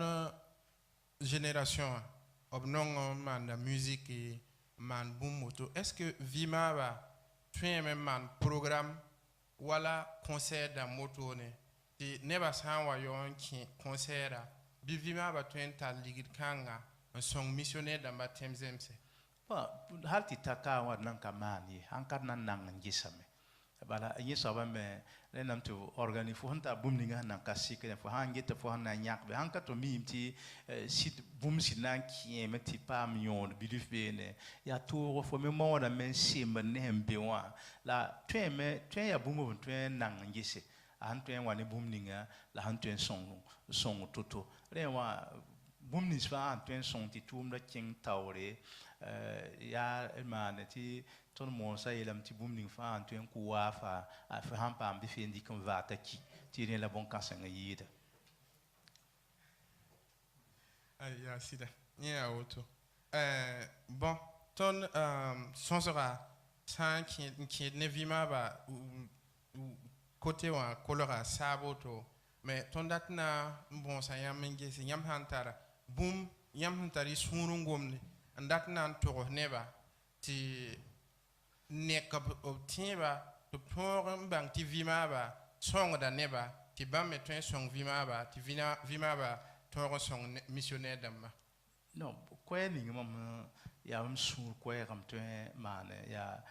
génération obnon man la musique et man boom moto est-ce que vima ba tuen même man programme wala concert da moto ne ti neba san wa yon ki concert bi vima ba tuen ta ligid kanga un song missionnaire da batemzemse halti taka wa nan kamani hankar nan nan ngisame bala yisaba me lenam to organi fo hanta bumninga nan kasike fo hangete fo hana nyak be hanka to mimti sit bum sinan ki meti pam yon biduf bene ya to fo me mo da men simba ne mbe wa la twen ya bumu twen nan ngise han twen wa ne bumninga la han twen song toto lewa bumnis fa han twen song ti tum da king tawre ya man ti ton mo sa yelam ti bumning fa an tuen ku wa fa fa han pam bi fendi kan va ta ki ti ne la bon kasanga yida ay ya sida ni a auto bon ton son sera 5 qui ne vima ba côté wa colora saboto mais ton datna bon sa yam ngesi yam hantara bum yam hantari sunungomni ndat nan to neba ti nekab obtiba to pour bang ti vima ba song da neba ti bam metwen song vima ba ti vima ba to song missionnaire damma non quoi ni mam ya mam sur quoi kam twen mane ya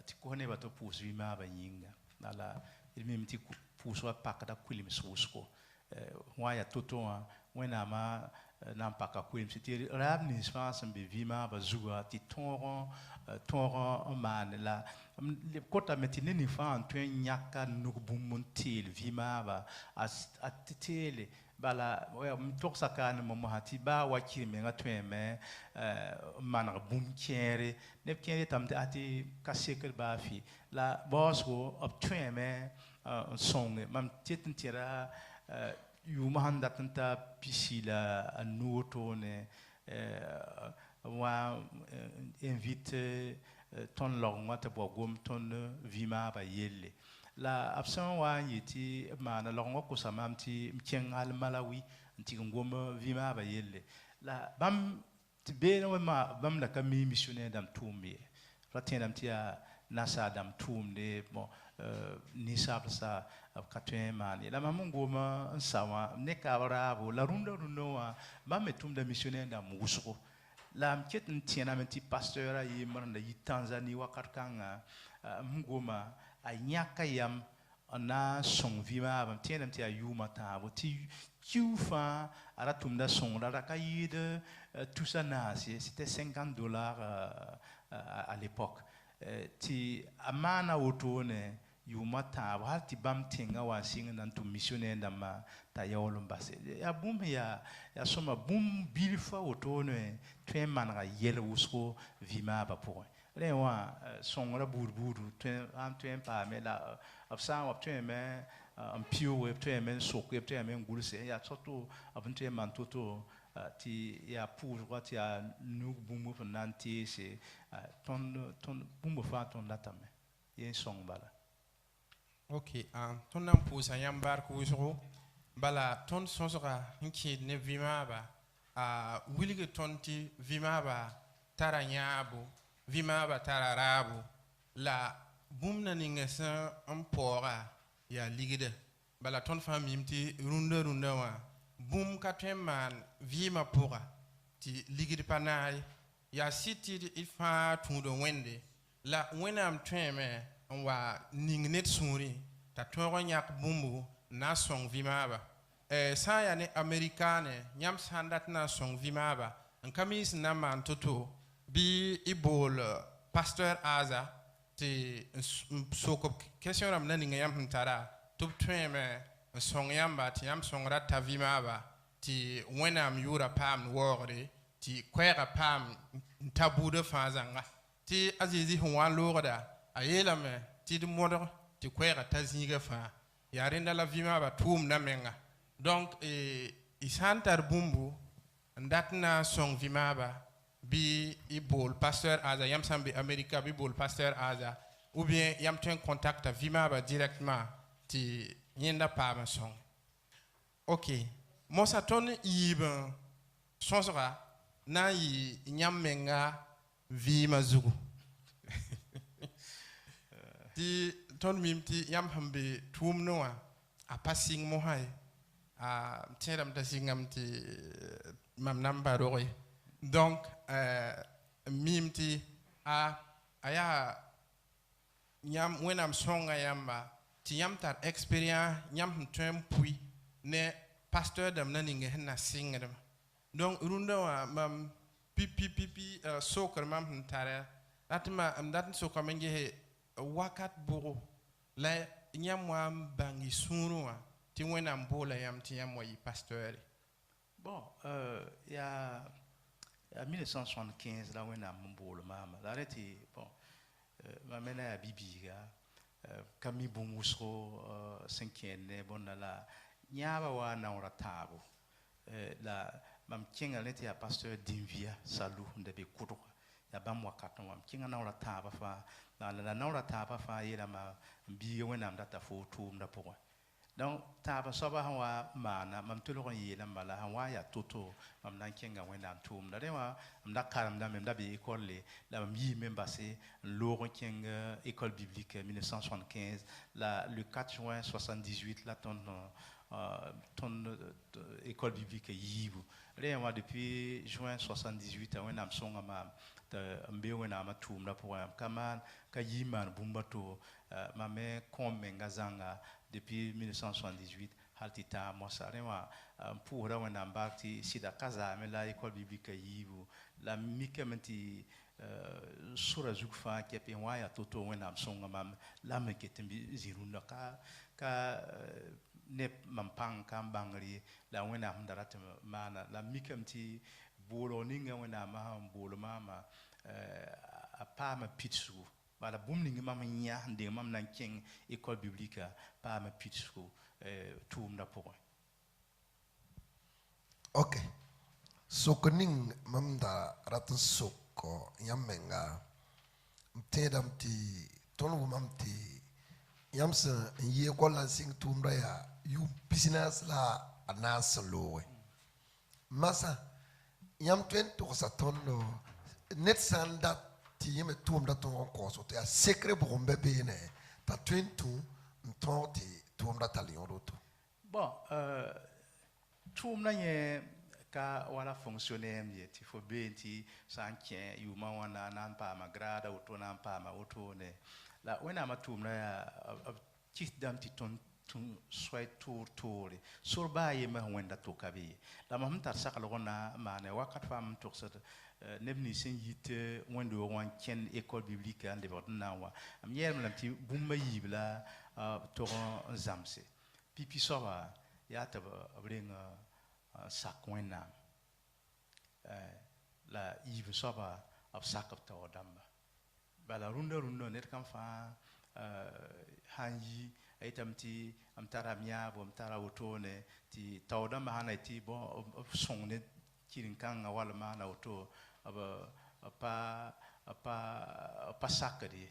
ti ko neba to pus vima ba yinga nala il mim ti puswa pakada kulim susko wa ya toto wena ma nan paka kulim ti rab ni spas be vima ba zuwa ti toron man la le kota metine ni fa antwen nyaka nugbum til vima ba atitele bala mtok sakana mo hati ba wakiri me ngatwen me man bum kere ne kere tamte ati kasekel ba fi la bosgo obtwen me song mam titin tira yu mahanda tanta pisila anuto ne wa invite ton long te bogum ton vima ba yelle la absent wa yiti mana long ko samamti mchen al Malawi nti ngom vima ba yelle la bam tibe no ma bam la kami missionnaire dam tumbi ratin ti a nasa dam tumde bon ni sabsa katwen mani la mamungo ma sawa ne kabara la runda runoa ba metum da missionnaire da musuko la mket ntiena menti pasteur yi maranda yi Tanzanie wakatkanga mungoma anyaka yam na song vima ba tiena mti ayuma ta bo ti kiufa ara tumda song la kayide tout ça c'était $50 à l'époque ti amana autone yuma ta ba ti bam tinga wa singa nan tu missionnaire dama ta yawlum base ya bum ya soma bum bilfa otone twen manra yele usko vima ba pour le wa songra burburu twen pa me la afsa wa twen me am pio web twen me sok web twen me ngulse ya soto abun twen man toto ti ya pour what ya nu bum pour nanti c'est ton bum fa ton datame yen song bala. Ok, ton nam pousa yambar kuusro bala ton sonsora nki ne vimaba wilge tonti vimaba tara nyabo vimaba tara rabo la bumna ningesa empora ya ligide bala ton famimti runda wa bum katman vima pora ti ligide panai ya siti ifa tundo wende la wenam tweme wa ningnet suri ta toro nyak bumbu na song vimaba sa ya ne amerikane nyam sandat na song vimaba en kamis na man toto bi ibol pasteur aza ti soko question ram na ninga yam tara tup tweme song yamba ti yam song rata vimaba ti wenam yura pam wore ti kwera pam tabude fazanga ti azizi hwan lorda ayela me ti de modre ti kwera tazinga fa yarinda la vima ba tum na menga donc isantar bumbu ndatna song vima ba bi ibol pasteur aza yam sambi america bi bol pasteur aza ou bien yam ten contact vima ba directement ti yenda pa ma song. Ok, mosa ton yiben sonsora na yi nyam menga vima zugu ti ton mimti yam hambe tum noa a passing mo hay a tedam ta singam ti mam namba roy donc mimti aya nyam wenam songa yamba ti yam tar experience nyam tem pui ne pasteur dam naninge na singedam donc runda wa mam pipi soccer mam tare atma am dat soccer menge wakat boro la nyam wa bangi sunu wa ti wena mbola yam ti yam wa yi pasteur. Bon, il y a 1975 là où on a mbola mama là était bon ma mena à bibiga kami bomusro 5e bon la nyaba wa na ora tabo la mam kinga leti ya pasteur Dinvia Salou ndebe kudo ya bam wakat mam kinga na ora taba fa na ora taba fa yela ma bi wena mdata fo tum da pour donc taba soba hawa mana mam tulo yela mala hawa ya toto mam nan kinga wena tum da dewa mda karam da mem da bi école la mam yi memba c'est Laurent Kinga école biblique 1975 le 4 juin 78 la ton école biblique yibu réellement depuis juin 78 on a songa ma mbewe na matum na pour kama ka yiman bumbato ma me komenga zanga depuis 1978 haltita mosarema pour on a mbati sida kaza me la école biblique yibu la mikementi sura zukfa kepe waya toto wena songa mam la me ketembi zirunda ka ne mampang kam bangri la wena mdarat mana la mikamti bolo ninga wena ma bolo mama a pa ma pitsu bala bum ninga mama nya de mam nan king école biblique pa ma pitsu tum da pour. Ok, sokoning mam da ratan soko yamenga mtedam ti tonu mam ti yamsa ye kolan sing tumra ya you business la anas lowe masa yam 20 to sa tondo net sanda ti yeme tumda ton ko so ya secret bo mbebe ne ta 22 mtonti tumda talion roto Bon, tout le monde ka wala fonctionnaire mi ti fo benti sankien yu ma wana nan pa ma grada auto nan pa ma auto ne la wena ma tum na ya kit dam ti ton swai tour sur ba ye ma wenda to kabi la ma mta sakal gona ma ne wakat fam to sa nebni sen yite wendo wan ken école biblique en de na wa am yelm lam ti bumba yibla to zamse pipi soba ya ta bring sakwena la yiv soba ab sakap ta odamba bala runda net kan fa hanyi aitamti am taramya bo am tara wotone ti tawdamba hana ti bo songne kirin kan wala mana auto aba pa sakari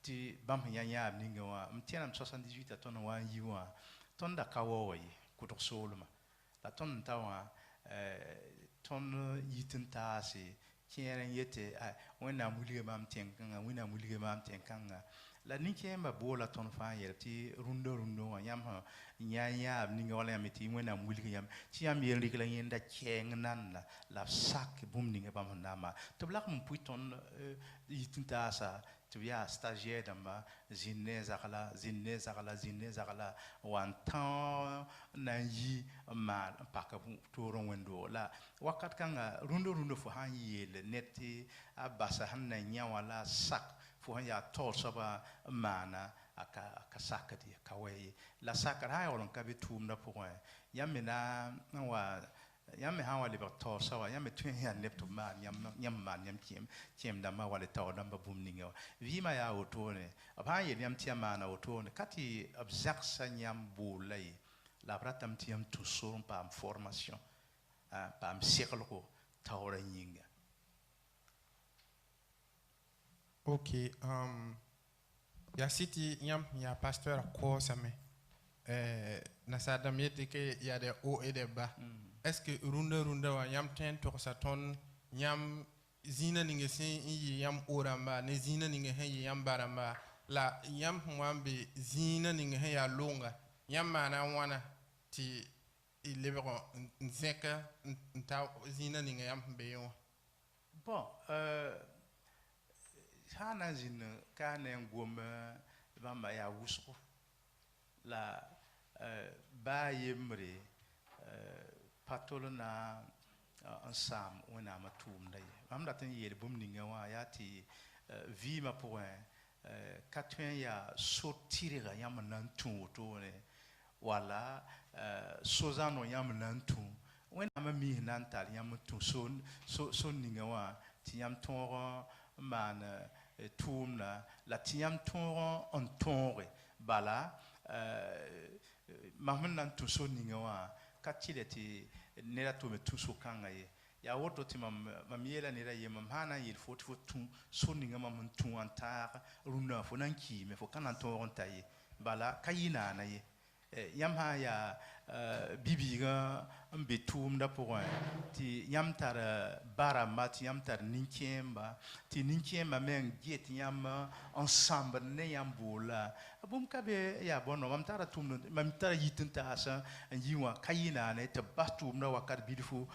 ti bam nya ninga wa mtiana 78 ton wa yiwa ton da kawo yi kutok solma la ton tawa ton yitin taasi kieren yete wena mulige mam tenkanga wena mulige mam tenkanga la ninke ma bola ton fa yerti rundo wa yam ha nya ninga wala yamiti wena mulige yam ti yam yer la yenda keng nan la sak bum ninga bam nama to blak mun puiton yitin taasa tu ya stagiaire damba zinne zakala wan tan na yi ma paka toron wendo la wakat kanga rundo fo han yele neti abasa han na nya wala sak fo han ya tol soba mana aka sakati kawai la sakar ha olon ka bitum na po yamena wa yamme ha wali ba to sawa yamme tun ya nepto ma nyam kiem da ma wali taw damba bum ninga vima ya otone aba ye nyam tiama na otone kati abzak sa nyam bulai la bratam tiam tu son pa formation pa am circle ko tawra nyinga. Ok, ya city nyam ya pasteur ko same na sadam yete ke ya de haut et des bas. Est-ce que runda wa yam ten to sa ton yam zina ninge sen yi yam oramba ne zina ninge he yam baramba la yam mwambe zina ninge he ya longa yam mana wana ti ilebe ko nzeka nta zina ninge yam be yo Bon hana zina kana ngoma bamba ya wusko la ba yemre patolo na ensam wona matum dai am da tan yele bum ninga wa ya ti vi ma point katwen ya sortir ya manan tu to ne wala sozano ya manan tu wona ma mi nan tal ya mutu so ninga wa ti yam ton man tum la ti yam ton on tonre bala ma nan tu so ninga wa katileti nera to me tuso kanga ye ya woto ti mam yela nera ye mam hana yel fot tu so ninga mam tu anta runa fo nanki me fo kana to on taye bala kayina na ye yam ha ya bibi ga mbetum da pour ti yam tar barama ti yam tar ninkemba ti ninkemba men get yam ensemble ne yam bola bum kabe ya bono mam tara tum mam tara yitinta asa yiwa kayina ne te batum na wakat bidifu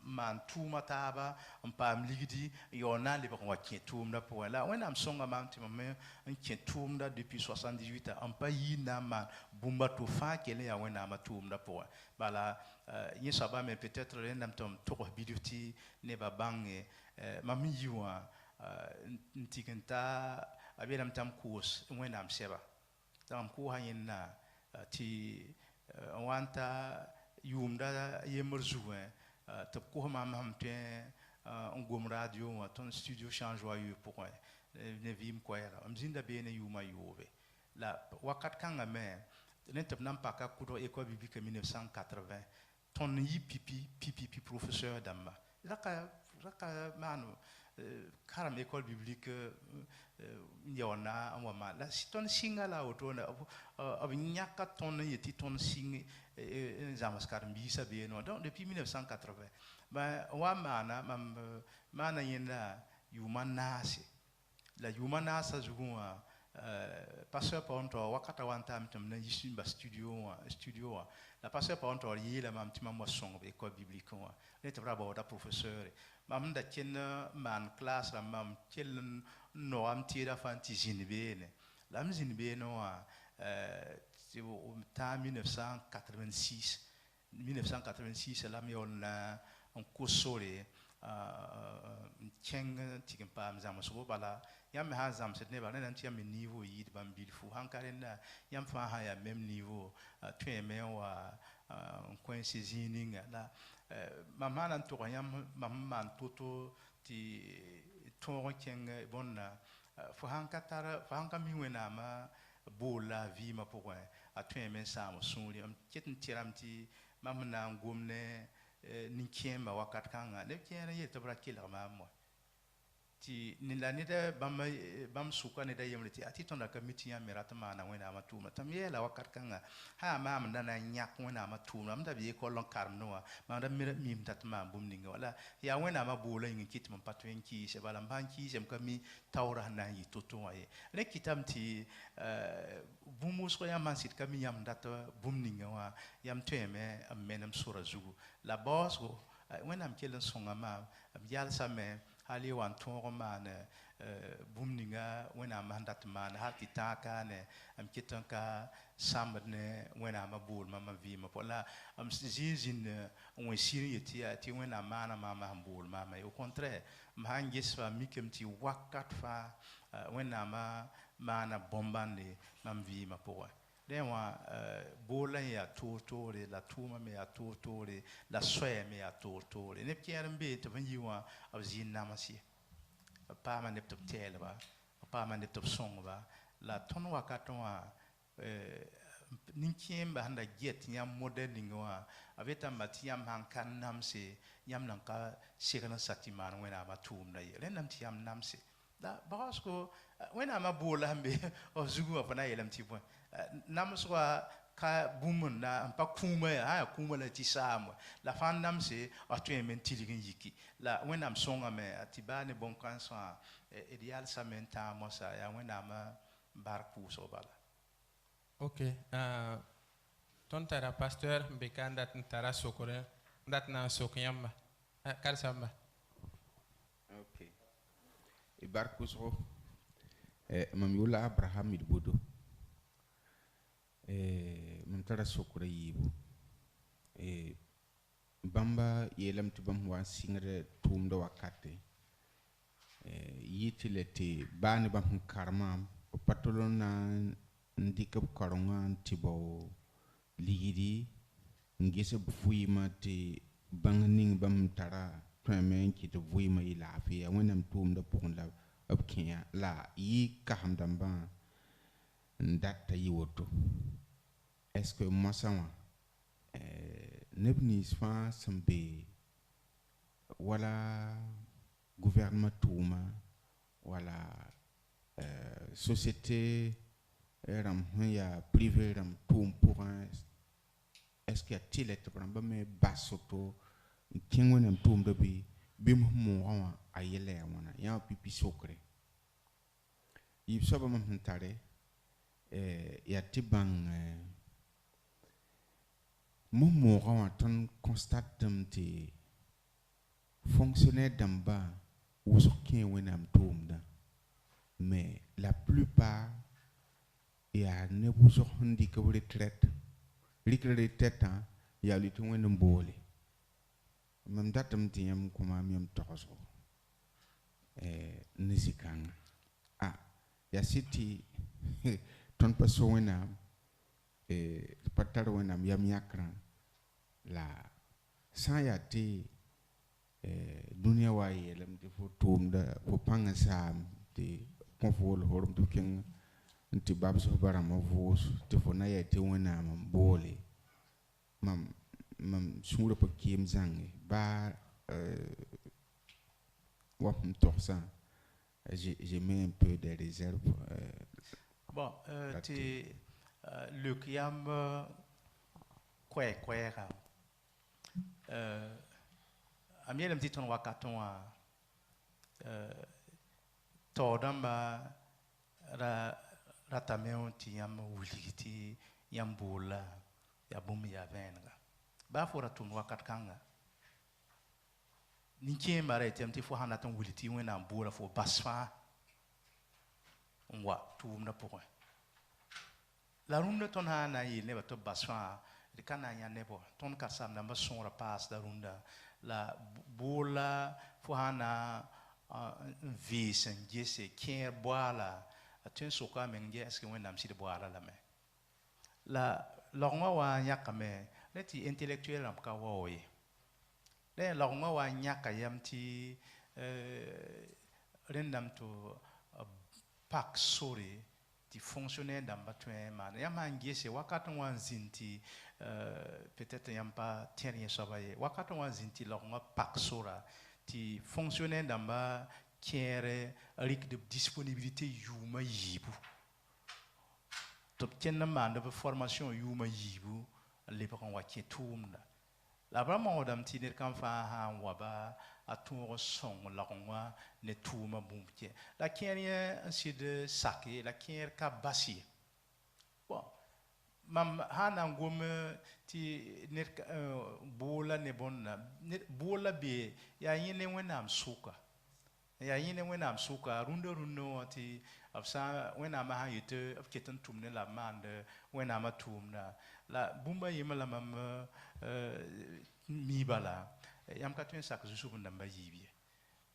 man tuma taba pam ligidi yona le ko waketum da pour la when am songa mam ti mam ketum da depuis 78 ans pa yina man bumba to fa kele ya when am tum da pour bala yin saba mais peut-être l'endam tom to biduti ne ba bange mam yiwa ntikenta abiram tam course when am seba tam ko hayin na ti wanta yumda yemr zuwe to ko mam te ngom radio wa ton studio change joyeux pour ne vim ko era am zinda be ne yuma yobe la wakat kanga me ne tap nam pa ka kudo école biblique 1980 ton yi pipi professeur d'amba raka manu karam école biblique yona amwa la ton singa la otona ab nyaka ton yeti ton sing zamaskar mbisa be no donc depuis 1980 ba wa mana yenda yumanase la yumanasa zugwa pasteur ponto wakata wanta mtam na yisimba studio la pasteur ponto yela mam tima mo song école biblique wa ne tabra ba da professeur mam da ken man classe la mam ken no am tira fanti zinbene la mzinbe no wa ta 1986 la mi on en kursore keng tikin pam zam so bala yam ha zam set ne bala nan tiam niveau yid bam bil fu hankaren na yam fa ha ya même niveau tue me wa coinci zining la mama nan to yam man toto ti to keng bonna fo hanka mi wena ma bola vi ma pour a tue men sam sunli am ketin tiram ti mam na ngomne ni kiema wakat kanga ne kiena ye tabra kila ma mo ti ni la ni da bam suka ne da yemle ti ati tonda ka mitiya merata ma na wena ma tuma tam ye la wakat kanga ha ma am da na nyak wena ma tuma am da bi ko lon karm no ma da mi tat ma bum ninga wala ya wena ma bola ngi kit man patwen ki se bala ban ki sem ka mi tawra na yi toto aye ne kitam ti bumus ko yam sit ka mi yam data bum ninga wa yam teme am menam sura zugu la boss go wena am kelen songa ma am yal sa me hali wan tongo man bumninga wena mandat man hati taka ne am kitan ka samad ne wena ma bul ma vi ma pola am zin on siri yeti ati wena mana ma bul ma au contraire ma hangis fa mikem ti wakat fa wena ma mana bombande mam vi ma poa dewa bola ya totore la tuma me ya totore la soe me ya totore ne kieran be to yiwa av zin namasi pa man top tel ba pa man top song ba la ton wakato wa ninkiem ba handa get yam modeling wa aveta matiam han kan namse yam nan ka sigana satiman wena ma tum na ye nam tiam namse da basko wena ma bola mbe o zugu fa na yelam ti bon namswa ka bumun na pa kuma ya kuma la ti sam la fan namse a tu men tiligin yiki la wena am songa me atibane bon kansa ideal sa menta mosa ya wena ma barku so bala. Ok, ton tara pasteur bekan dat tara sokore dat na sokyamba kar samba. Ok, e barkuso mam yula Abraham idbudo mam tara sokore yibu bamba yelam ti bam wa singre tumdo wakate yitile ti bani bam karma patolon na ndikab karonga tibo ligidi ngese bufuima ti bangning bam tara premen ki to vuima ila afia wenam tumdo pokla abkiya la yi kahamdamba ndata yiwoto est-ce que moi ça nebni sfa sambe wala gouvernement touma wala société ram ya privé ram toum pour est-ce qu'il y a tilet bramba me basoto kingwenam toum de bi bim mo wa ayele wana ya pipi sokre yib soba mam tare ya tibang mo wa ton constate te fonctionnaire d'amba ousokin wenam toum da mais la plupart ya ne buso hundi ko retraite retraite ya litu wenam bole mam datam tiyam kuma miam toso nisikanga ya city ton paso wenam patar wenam yam yakran la sa ya te dunia wa yelam te fo tum da fo panga sam te konfol horum tu ken nti babso barama vos te fo na ya te wenam bole mam sura pa kiem zangi ba wapm torsa j'ai mis un peu de réserve bon ti le kiam kwe ka amielem ti ton wakaton wa to damba ratameo ti yam wuliti yam bola ya bum ya venga ba fora tun wakat kanga ninkie mare tem ti fo hana ton wuliti wena bola fo basfa wa tum na point la rumna ton hana yi ne to basfa de kana ya nebo ton ka sam na sonra pas da runda la bola fo hana visen gese kier boala atun soka menge eske wendam si de boala la me la longa wa yakame leti intellectuel am ka woye le longa wa nyaka yamti rendam to pak sori ti fonctionnaire dans batuen man ya mangi c'est wakati wan zinti peut-être yam pas terrien sabaye wakati wan zinti longa pak sora ti fonctionnaire dans ba kiere avec de disponibilité yuma yibu top kenna man de formation yuma yibu le pa kon wa ketumna la vraiment odam ti ne kan fa ha waba aton song la konwa ne tuma bumke la kien ainsi de saké la kien ka basi bon mam hana ngom ti ne bola ne bonna bola be ya yine wenam suka ya yine wenam suka rundo ti afsa wenam ha yete afketan tumne la mande wenam tumna la bumba yima la mam mi bala yam ka tun sak zusu bunda ba yibi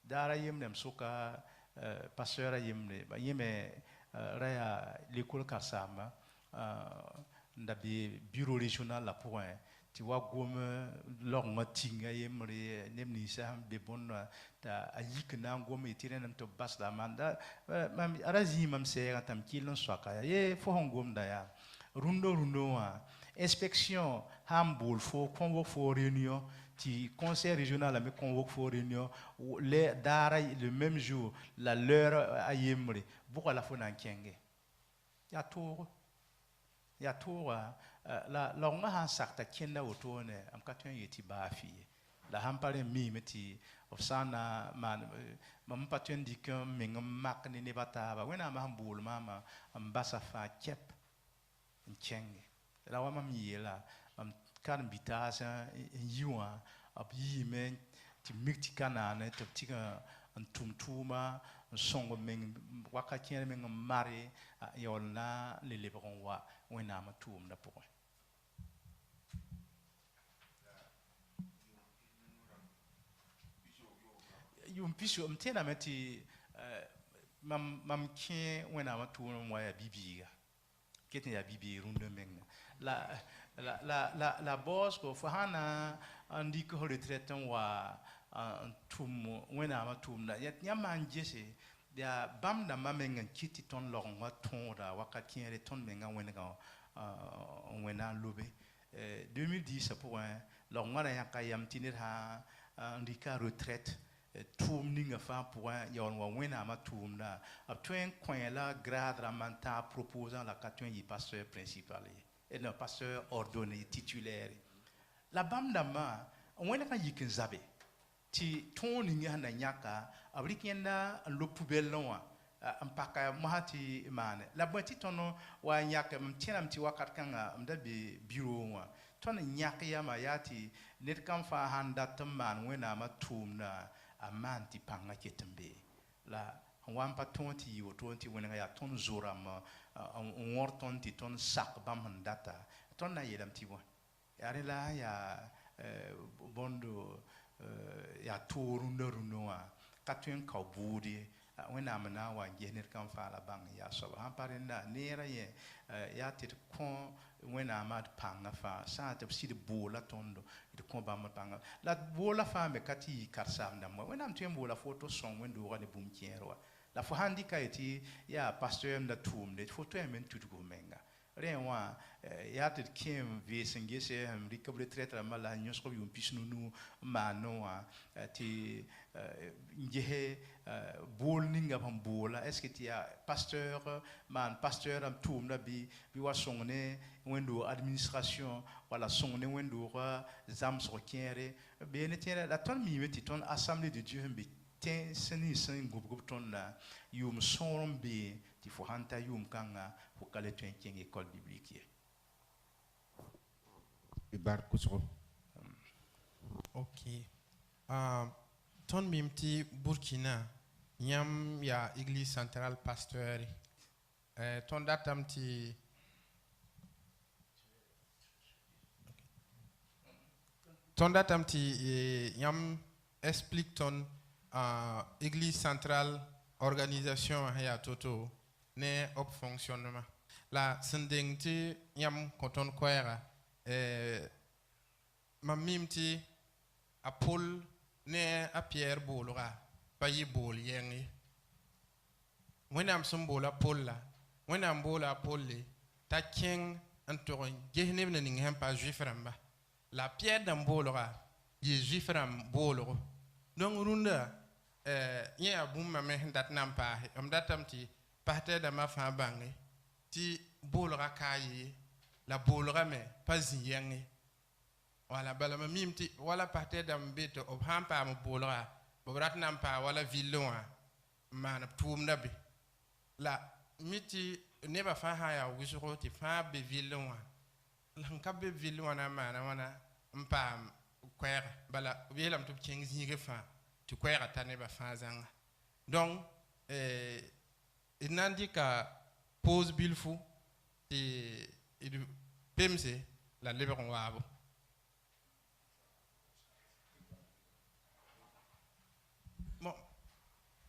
dara yim nem suka pasteur yim ne ba yime raya l'école kasama ndabi bureau régional la point ti wa gome long matinga yim re nem ni sa be bon ta ayik na gome tire nem to bas da manda mam arazi mam se tam kilon swaka ye fo hongom da ya rundo wa inspection hambul fo convoque fo réunion ti conseil régional me convoque fo réunion les dara le même jour la l'heure à yemre beaucoup la fo nan kenge ya tour la longa han sakta kenda otone am katun yeti ba fi la hampare mi meti of sana man mam patun dikam mengam mak ni ne bataba wena ma hambul mama ambasa fa kep kenge la wa mam yela mam kan bitasa yuwa ab yimen ti mikti kanane to tika an tumtuma songo meng wakati meng mari yolna le lebron wa wena ma tum da point yum piso mtena meti mam kien wena ma tum wa ya bibiga keten ya bibi runde meng la boss ko fahana andi ko retraite wa tum wena ma tum na ya manjese ya bam da mamenga kiti ton long wa ton da wakati ere ton menga wena lobe 2010 pour un long ngara ya kayam tinir ha andi ka retraite tum ninga fa pour un yon wa wena ma tum na ab twen coin la grade ramanta proposant la question yi pasteur principal et le pasteur ordonné titulaire la bamda ma wena ka yikin zabe ti ton ninga na nyaka abrikenda lo poubelle loin ampaka mahati mane la boiti tono wa nyaka mtina mti wakat kanga mdabe bureau wa ton nyaka ya mayati net kam fa handa tamman wena ma tumna amanti panga ketembe la wampa tonti yo tonti wena ya ton zora ma on tonti ton sak bam handata ton na yedam ti wa yare la ya bondo ya torundo runoa katun kaubudi wena amana wa gener kan fa la bang ya so ha parenda nera ye ya tit kon wena amad panga fa sa te si de bola tondo de kon ba ma panga la bola fa me kati karsam na mo wena mtem bola photo son wendo wa de bum kierwa la fo handika eti ya pasteur na tum de photo e men tutu menga renwa ya tit kim vesinge se rikable traiter mala nyosko yum pisnunu manoa ti ngehe bol ninga pam bola est-ce que tu as pasteur man pasteur am tum na bi wa songne wendo administration wala songne wendo zam so kiere be ne tiere la ton mi meti ton assemblée de Dieu mbi ten seni sen groupe ton la yum sombe ti fo hanta yum kanga fo kale ten king école biblique Ibar kusro OK ton mimti Burkina yam ya église centrale pasteur ton datam ti ton datam ti yam explique ton église centrale organisation ya toto ne op fonctionnement la sending ti yam koton koera mamimti a Paul ne a Pierre bolora pa yi bol yengi wenam sun bola Paul la wenam bola Paul le ta king antoron gehne ne ning pa juif ramba la Pierre dan bolora yi juif ram boloro donc runda ya bumma me dat nam pa am datam ti parte da ma fa bangi ti bolora kayi la bolora me pas yengi wala bala ma mimti wala parte dam beto ob hampa mo bolra bobrat nam pa wala villon man tum nabi la miti neba fa ha ya wisoro ti fa be villon lan ka be villon na mana wana mpa kwera bala welam to king zinge fa ti kwera taneba fa zanga donc inandika pose bilfu et du pemse la leberon wabo.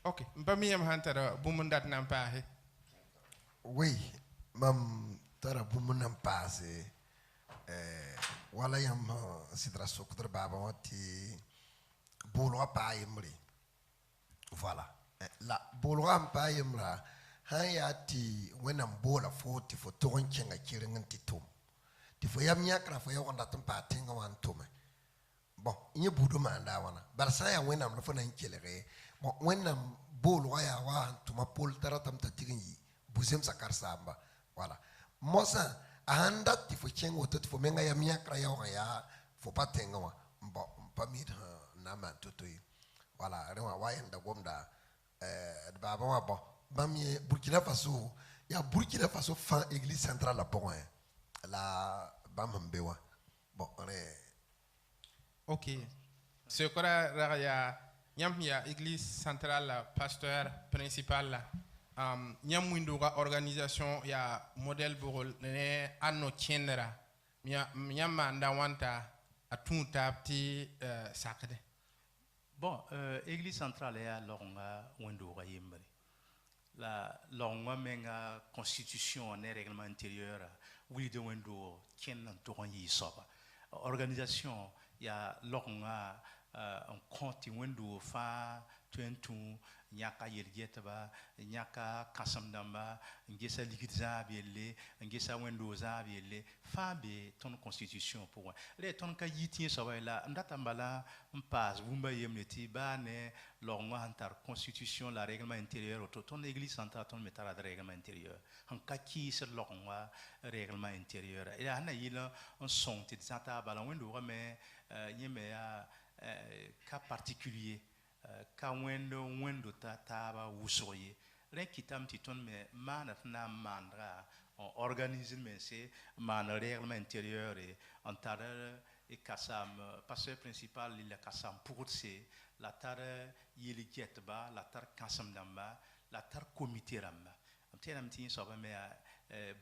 Ok, mbami yam hantara bumundat nam pahe. Oui, mam tara bumunam passe. Wala yam sidra sokdra baba wati bolo apayemri. Voilà. La bolo apayemra hayati wenam bola foti fo tonchenga kirenganti tum. Ti fo yam yakra fo yawanda tumpa tinga wan tume. Bon, inye budo manda wana. Barsa ya wenam lofo na inkelere. Bon, wenam bolo ya wa tuma pol taratam tatigi buzem sakar samba. Voilà. Mosa ahanda ti fo chengo to fo menga ya miakra ya fo patenga wa. Bon, pamid na man tutui. Voilà, rewa wayenda gomda baba wa bon. Bamie Burkina Faso, ya Burkina Faso fan église centrale la point. La bamambewa. Bon, on est ok. Ce qu'on ya église centrale la pasteur principal la nyam windoga organisation ya modèle pour ne anno tiendra nyam manda wanta atunta petit sacré. Bon, église centrale ya longa windoga yimbre. La longa menga constitution ne règlement intérieur oui de window tien to yi soba. Organisation ya longa on compte window fa 22 nyaka yergetaba nyaka kasamdamba ngesa likidza bielle ngesa window za bielle fa be ton constitution pour les ton ka yitien so la ndata mbala mpass bumba yemneti ba ne longa antar constitution la règlement intérieur ton église centrale ton metara de règlement intérieur en ka ki sur longa règlement intérieur et ana yila on son ti zata bala window mais yeme ya cas particulier ka wendo taba wusoye ren kitam ti ton me manat na mandra on organise mais c'est man règlement intérieur et en tare et kasam pasteur principal il kasam pour c'est la tare yeli jetba la tare kasam damba la tare comité ramba am tin so ba me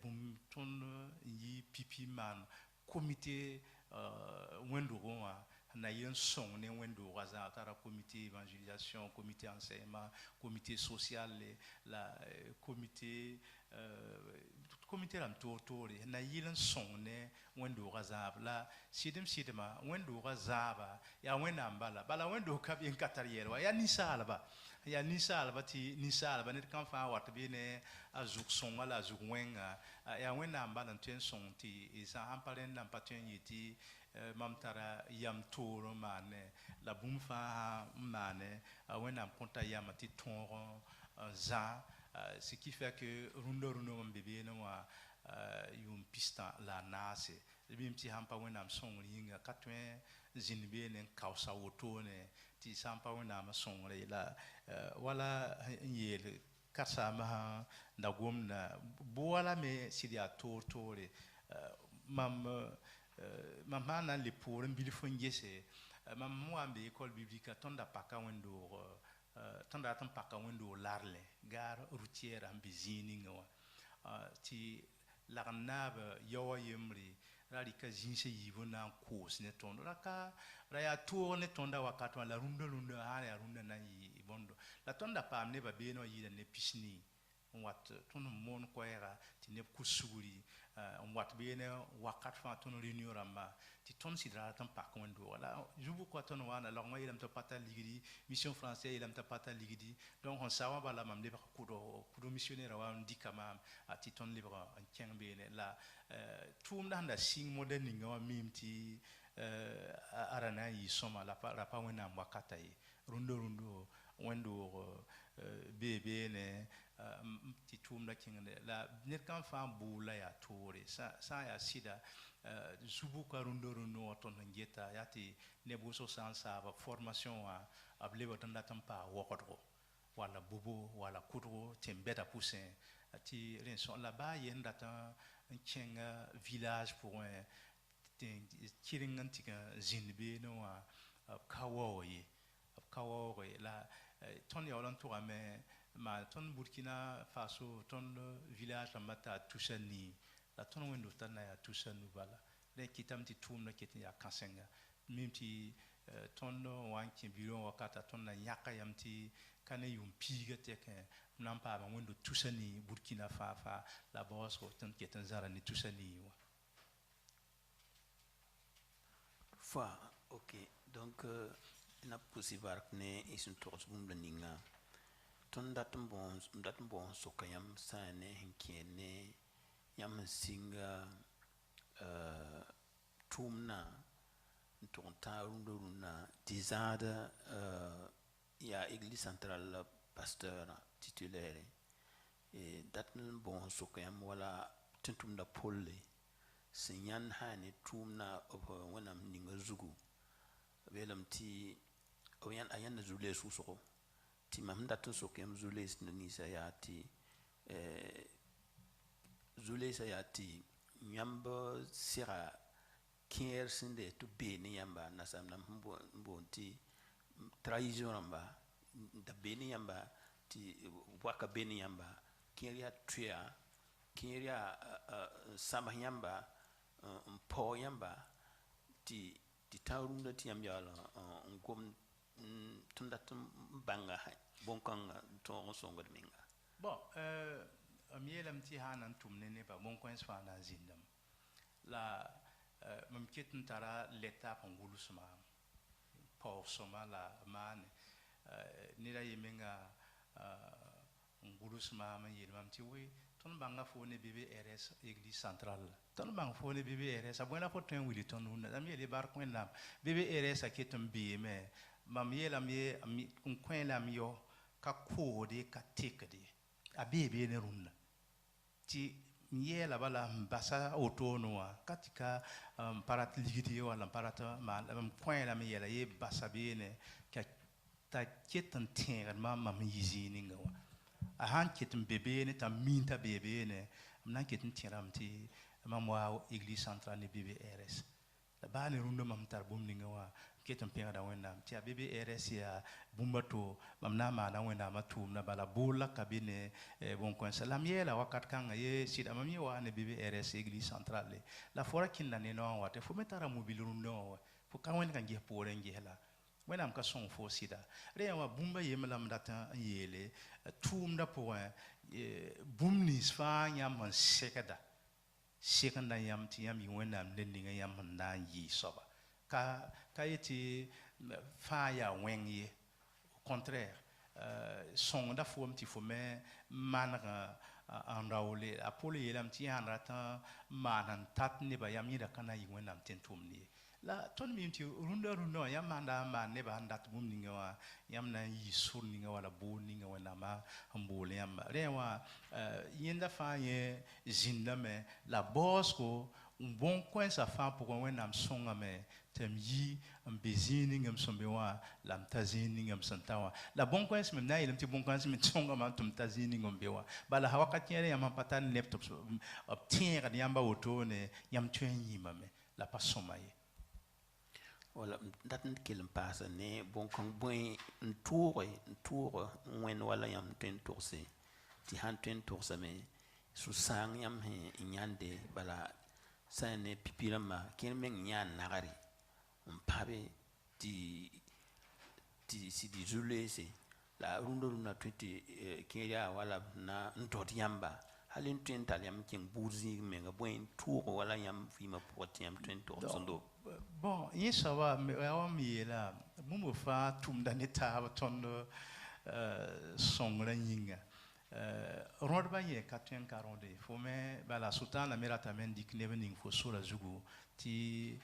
bum ton yi pipi man comité wendo gonwa na yen son ne wendo waza tara comité évangélisation comité enseignement comité social la comité ram totori na yen son ne wendo waza la sidema wendo waza ya wenda mbala bala wendo ka bien katariere ya nisa alba ti nisa alba ne kan fa wat bi ne azuk son wala azuk wenga ya wenda mbala ntien son ti isa amparen na patien yiti mamtara yam toro mane la bumfa mane wena konta yam ti ton za ce qui fait que rundo mbebe no wa yum pista la nase bim ti hampa wena son ringa katwen zinbe ne kausa woto ne ti sampa wena ma son la wala yele kasa ma na gomna boala me sidia tortore mamana le pour un bilfon yese maman ambe école biblique tonda paka wendo tonda tan paka wendo larle gare routière ambizini ngwa ti larnab yawa yemri rika jinse yivo na koos ne tondo raka raya tour ne tonda wakati la runda hare ya runda na yi bondo la tonda pam ne ba beno yi ne pisni wat ton mon ko era ti ne kusuri wat bene wakat fa ton reunion ramba ti ton sidra tan pa ko ndo wala jubu ko ton wana la ngoy lam to pata ligidi mission français lam to pata ligidi donc on sawa bala mam le ba kudo missionnaire wa ndikama ati ton libra en tieng bene la tum da sing modern nga mimti arana yi soma la pa wena wakata yi rundo wendo bebe ne ti tum da kingde la net kan fa bula ya tore sa ya sida zubu ka rundo ton ngeta yati nebuso sansa ba formation wa ablebo tan datam pa wokodro wala bubu wala kudro tembeta poussin ti renson la ba yenda ta un village pour un tiringantika zinbe no wa kawoye la ton yolan to ma ton Burkina Faso ton village mata Toussani la ton wendo tan ya Toussanu bala le kitam ti tum na kitin ya kansenga mimti ton wanki biro wakata ton na yaka yamti kane yum piga teke nampa ba wendo Toussani Burkina Faso la boss ko ton kitin zara ni Toussani wa ok donc na possible ne isun tours bum la ninga ton datum bon sokayam sane hinkene yam singa tumna ton tauruna dizada ya église centrale pasteur titulaire et datum bon sokayam wala tentum da polle sinyan hani tumna wanam ninga zugu belam ti oyan ayan zule susoko ti mam datu sokem zule ni sayati zule sayati nyamba sira kier sinde to be ni yamba nasam nam bonti trahison ramba da be ni yamba ti waka be ni yamba kiria tuya kiria sama yamba po yamba ti taurunda ti yamba la ngom tunda banga bonkanga to songa minga bon amielam ti hanan tumne ne ba bon coin fa na zindam la mamkitin tara l'étape ngulu suma pour soma la man ni la yemenga ngulu suma man yelmam ti we ton banga fo ne bébé RS église centrale ton banga fo ne bébé RS a bona foto en wili ton na ami le bar coin lam bébé RS a ketum bi mais mam yelam ye un coin lam yo ka kode ka tekade a bébé ne runna ti yela bala mbasa otonoa katika parat ligidi wala parata ma coin lam yela ye basa bene ka ta ketan tenga mam yizini ngawa a han ketin bébé ne ta minta bébé ne amna ketin tiram ti mamwa église centrale ne bébé RS la bani rundo mam tar bum ninga wa ketin pinga da wenda ti a bébé RS ya bumbato mamna ma na wenda matum na bala bola kabine bon coin salam yela wakat kanga ye sida mami wa ne bébé RS église centrale la fora kinna ne no wa te fo metara mobile rundo wa fo kan wen kan ge pore ngela wenam ka son fo sida rewa bumba yemlam data yele tumda po bumnis fa nyam man sekada yam ti yam wenam lendinga yam na yi soba ka yeti fa ya wenye au contraire son da fo mti fo me manra en raole apole yelam ti han rata manan tat ne ba yam yida kana yi wenam tentumni la ton mimti runda yam manda man ne ba ndat mum ninga wa yam na yi sur ninga wala bo ninga wala ma mbole yam rewa yenda fa ye zinda me la bosco un bon coin sa fa pour wenam songa me tem yi mbezini ngam sombe wa lam tazini ngam santawa la bon coin me na yelam ti bon coin me songa ma tum tazini ngam bewa bala hawakati yam patan laptop obtien yamba auto ne yam tuen yi mame la pas somaye wala dat kelm pasa ne bon kan boy tour wen wala yam ten tourse ti han ten tourse me su sang yam he nyande bala sa ne pipira ma ken men nya nagari on pabe ti si di zulese la rundo na twiti kenya wala na ntot yamba halin twin taliam king buzi menga boin tour wala yam fima potiam twin to sondo bon yesa wa mi la mumu fa tum da ne ta ton song la yinga rod ba ye katien karonde fo me bala sultan la mera tamen dik nevening fo sura zugu ti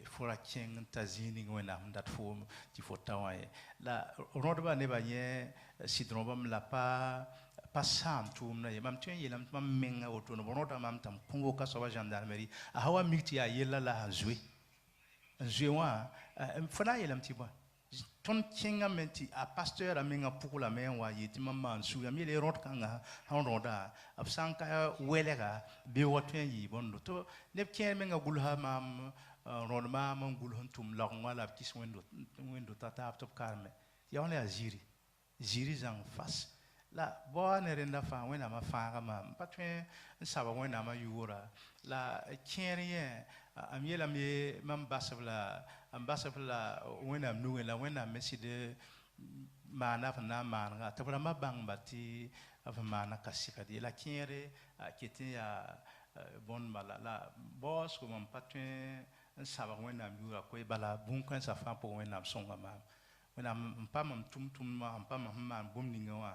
fora king tazini wena dat fo ti fo tawaye la rod ba ne ba ye sidron bam la pa sam tum na ye mam tien yelam mam menga oto no bonota mam tam kungo ka so gendarmerie a hawa mikti ya yella la zui wa fona yelam ti ba ton kinga menti a pasteur a menga pukula men wa yiti mamma su ya mi le rot kanga han roda ab sanka welega be wotwen yi bondo to ne ken menga gulha mam rod ma man gulhon tum long wala kis wendo tata top karme ya on ya jiri zang fas la bo ne renda fa wena ma fa ga ma patwen saba wena ma yura la kenye amiela mi mam basabla ambassador wena nuwe la wena mesi de mana na mana ta ma bang bati ava mana kasika de la kiere kete ya bon mala la boss ko mam patwen saba wena yura ko bala bun kan sa fa po wena songa ma wena mpa mam tum ma mpa ma bum ninga wa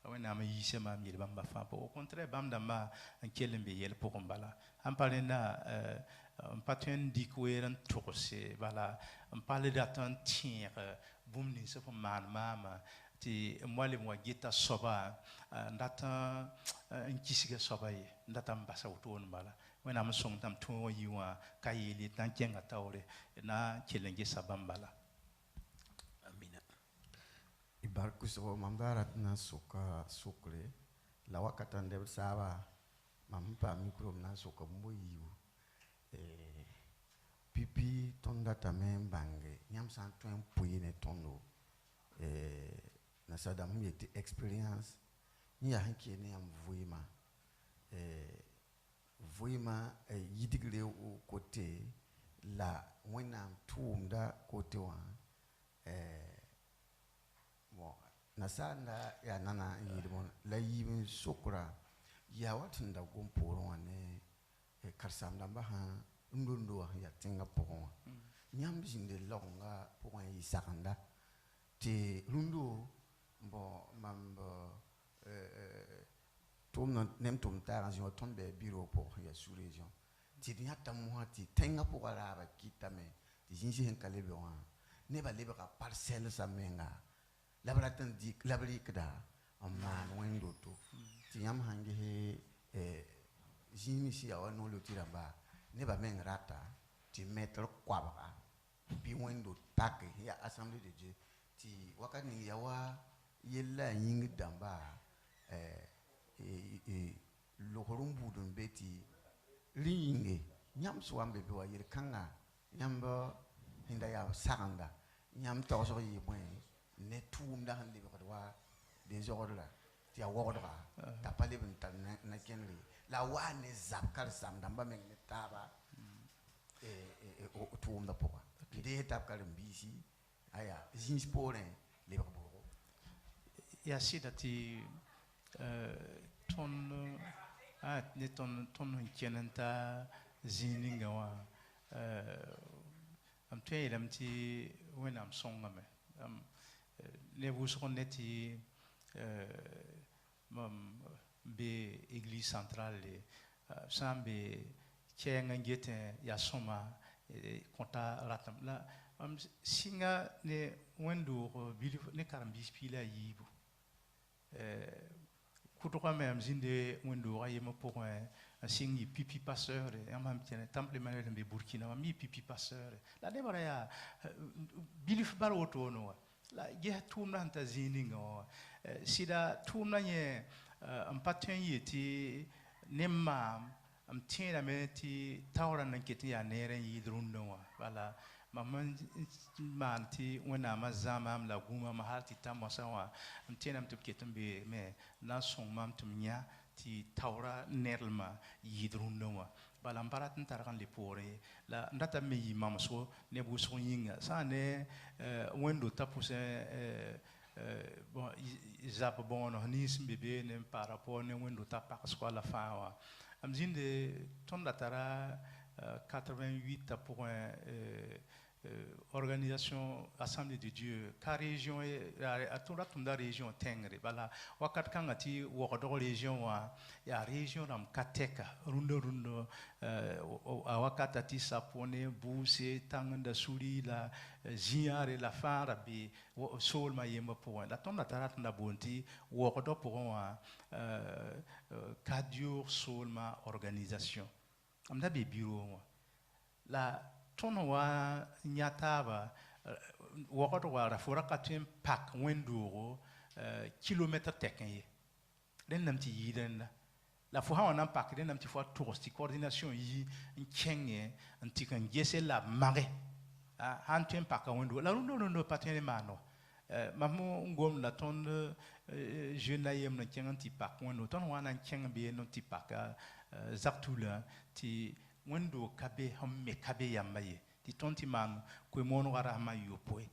wena ma yise ma mi bamba fa po au contraire bam dama en kelembe yel po kombala am parena patwen dikweran tokse bala parle d'atan tire boum ni se pour mama ti mwale mwa gita soba ndata nkisiga soba ye ndata mbasa utone bala wena am song tam to yiwa kayeli tan kenga tawre na kelenge sabambala amina ibarku so mamdarat na soka sokre la wakata ndeb saba mampa mikro na soka moyiwu pipi tonda tamen bange nyam san twen puine tondo na sadam yete experience ni ya hanki ne am voima yidigre au côté la wena tumda côté wa bon na sanda ya nana yidmon la yibin sokra ya watunda gomporo wane karsam damba ha ndondo ya tinga pokon nyam jinde longa pokon yi sakanda te rundo bo mambo tom nem tom ta en ton be bureau pour ya sous région ti nya tamwa ti tinga pokara ba kitame ti jinji hen kalebe wa ne ba lebe ka parcelle sa menga labratan dik labri kada amma wendo to ti nyam hange he jini si awa no lo tiramba ne ba men rata ti mettre kwaba bi wendo tak ya assemblée de Dieu ti wakani ya wa yella yingi damba lo horumbu dum beti ringe nyam so ambe be wa yir kanga nyamba hinda ya saganda nyam to so yi point ne tum da hande be ko wa des ordres ti ya wordra ta pale ben ta na kenri la wane zapkar sam damba men ne taba o tum da poka de tapkar mbisi aya jinspore le babo ya sidati ton ne ton kenenta zininga wa am tweelam ti wenam songa me le busoneti mam be église centrale sambe kenga ngete ya soma konta ratam la singa ne wendo bilu ne karambi spila yibu kutoka me amzinde wendo ayema pour un singi pipi passeur et am tiene temple manuel be Burkina mi pipi passeur la debara ya bilu bar woto no la ge tumna anta zininga sida tumna ye am patien yeti nemma am tiena me ti tawra nan keti ya nere yi drundo wa wala maman manti wena mazama am la guma ma harti tamasa wa am tiena am tuketum be me na song mam tumnya ti tawra nerlma yi drundo wa bala barat n targan le poore la ndata me yi mamso ne bu so yinga sa ne wendo tapuse bon zap bon no ni bébé ne par rapport ne wendo tapa ko la fa wa am zinde ton la tara 88 pour organisation Assemblée de Dieu ka région a tola tunda région tengre bala wakat kangati wodo région wa ya région ram kateka rundo a wakatati sapone buse tanganda suri la ziare la fara bi sol ma yema pour la tonda tarat na bonti wodo pour wa kadio sol ma organisation amda be bureau la tono wa nyataba wakati wa rafura katin pak wenduro kilomètre tekenye den namti yiden la fo ha wana pak den namti fo touriste coordination yi nkenge antikan gese la mare han tem pak wendo la no patene mano mamu ngom la ton jeune ayem na kengan ti pak wendo ton wana kengan be no ti pak zaktula ti wendo kabe hamme kabe yamaye ti tonti man ko mono gara ma yopoe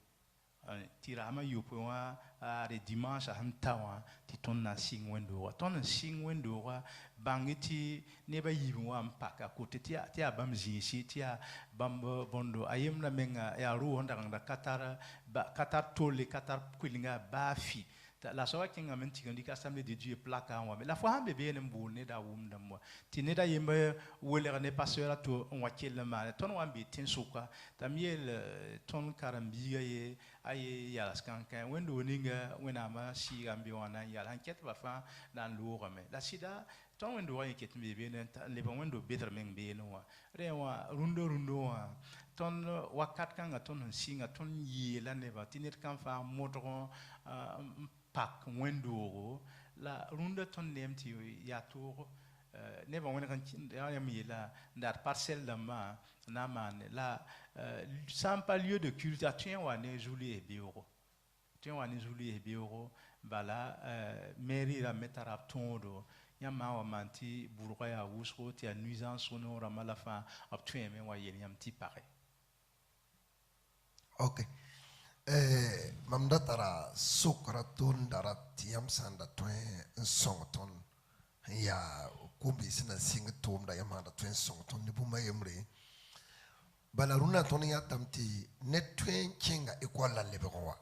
ti rama yopoe wa re dimanche ham tawa ti ton na sing wendo wa ton sing wendo wa bangiti ne ba yibu wa mpaka ko ti abam zinsi ti bam bondo ayem na menga ya ru honda ngda katar tole katar kwilinga bafi la sawa kinga menti kandi ka Assemblée de Dieu plaka wa mais la fois hambe be ne mbul ne da wum da mo ti ne da yemba wole ne pasteur to on wakel ma ton wa be tin suka tamiel ton karambi ye aye ya skan kan wendo ninga wena ma si gambi wana ya enquête ba fa dan lo me la sida ton wendo wa enquête be ne le bon wendo better men be no wa re wa rundo wa ton wakat kan ton singa ton yi la ne ba tinit kan fa modron pak wendoro la runda ton nemti ya tour ne ba wona kan ya mi la ndar parcelle da ma na man la sans pas lieu de culte a tien wa ne juli e bioro tien wa ne juli e bioro bala mairie la metara tondo ya ma wa manti burqa ya wusro ti a nuisance sonore ma la fin ab tien me wa yel ti pare. Okay. Mamda tara sokraton dara tiam sanda twen songton ya kumbi sina sing tom da yamanda twen songton ni buma yemre balaruna ton ya tamti net twen kinga equal lebekwa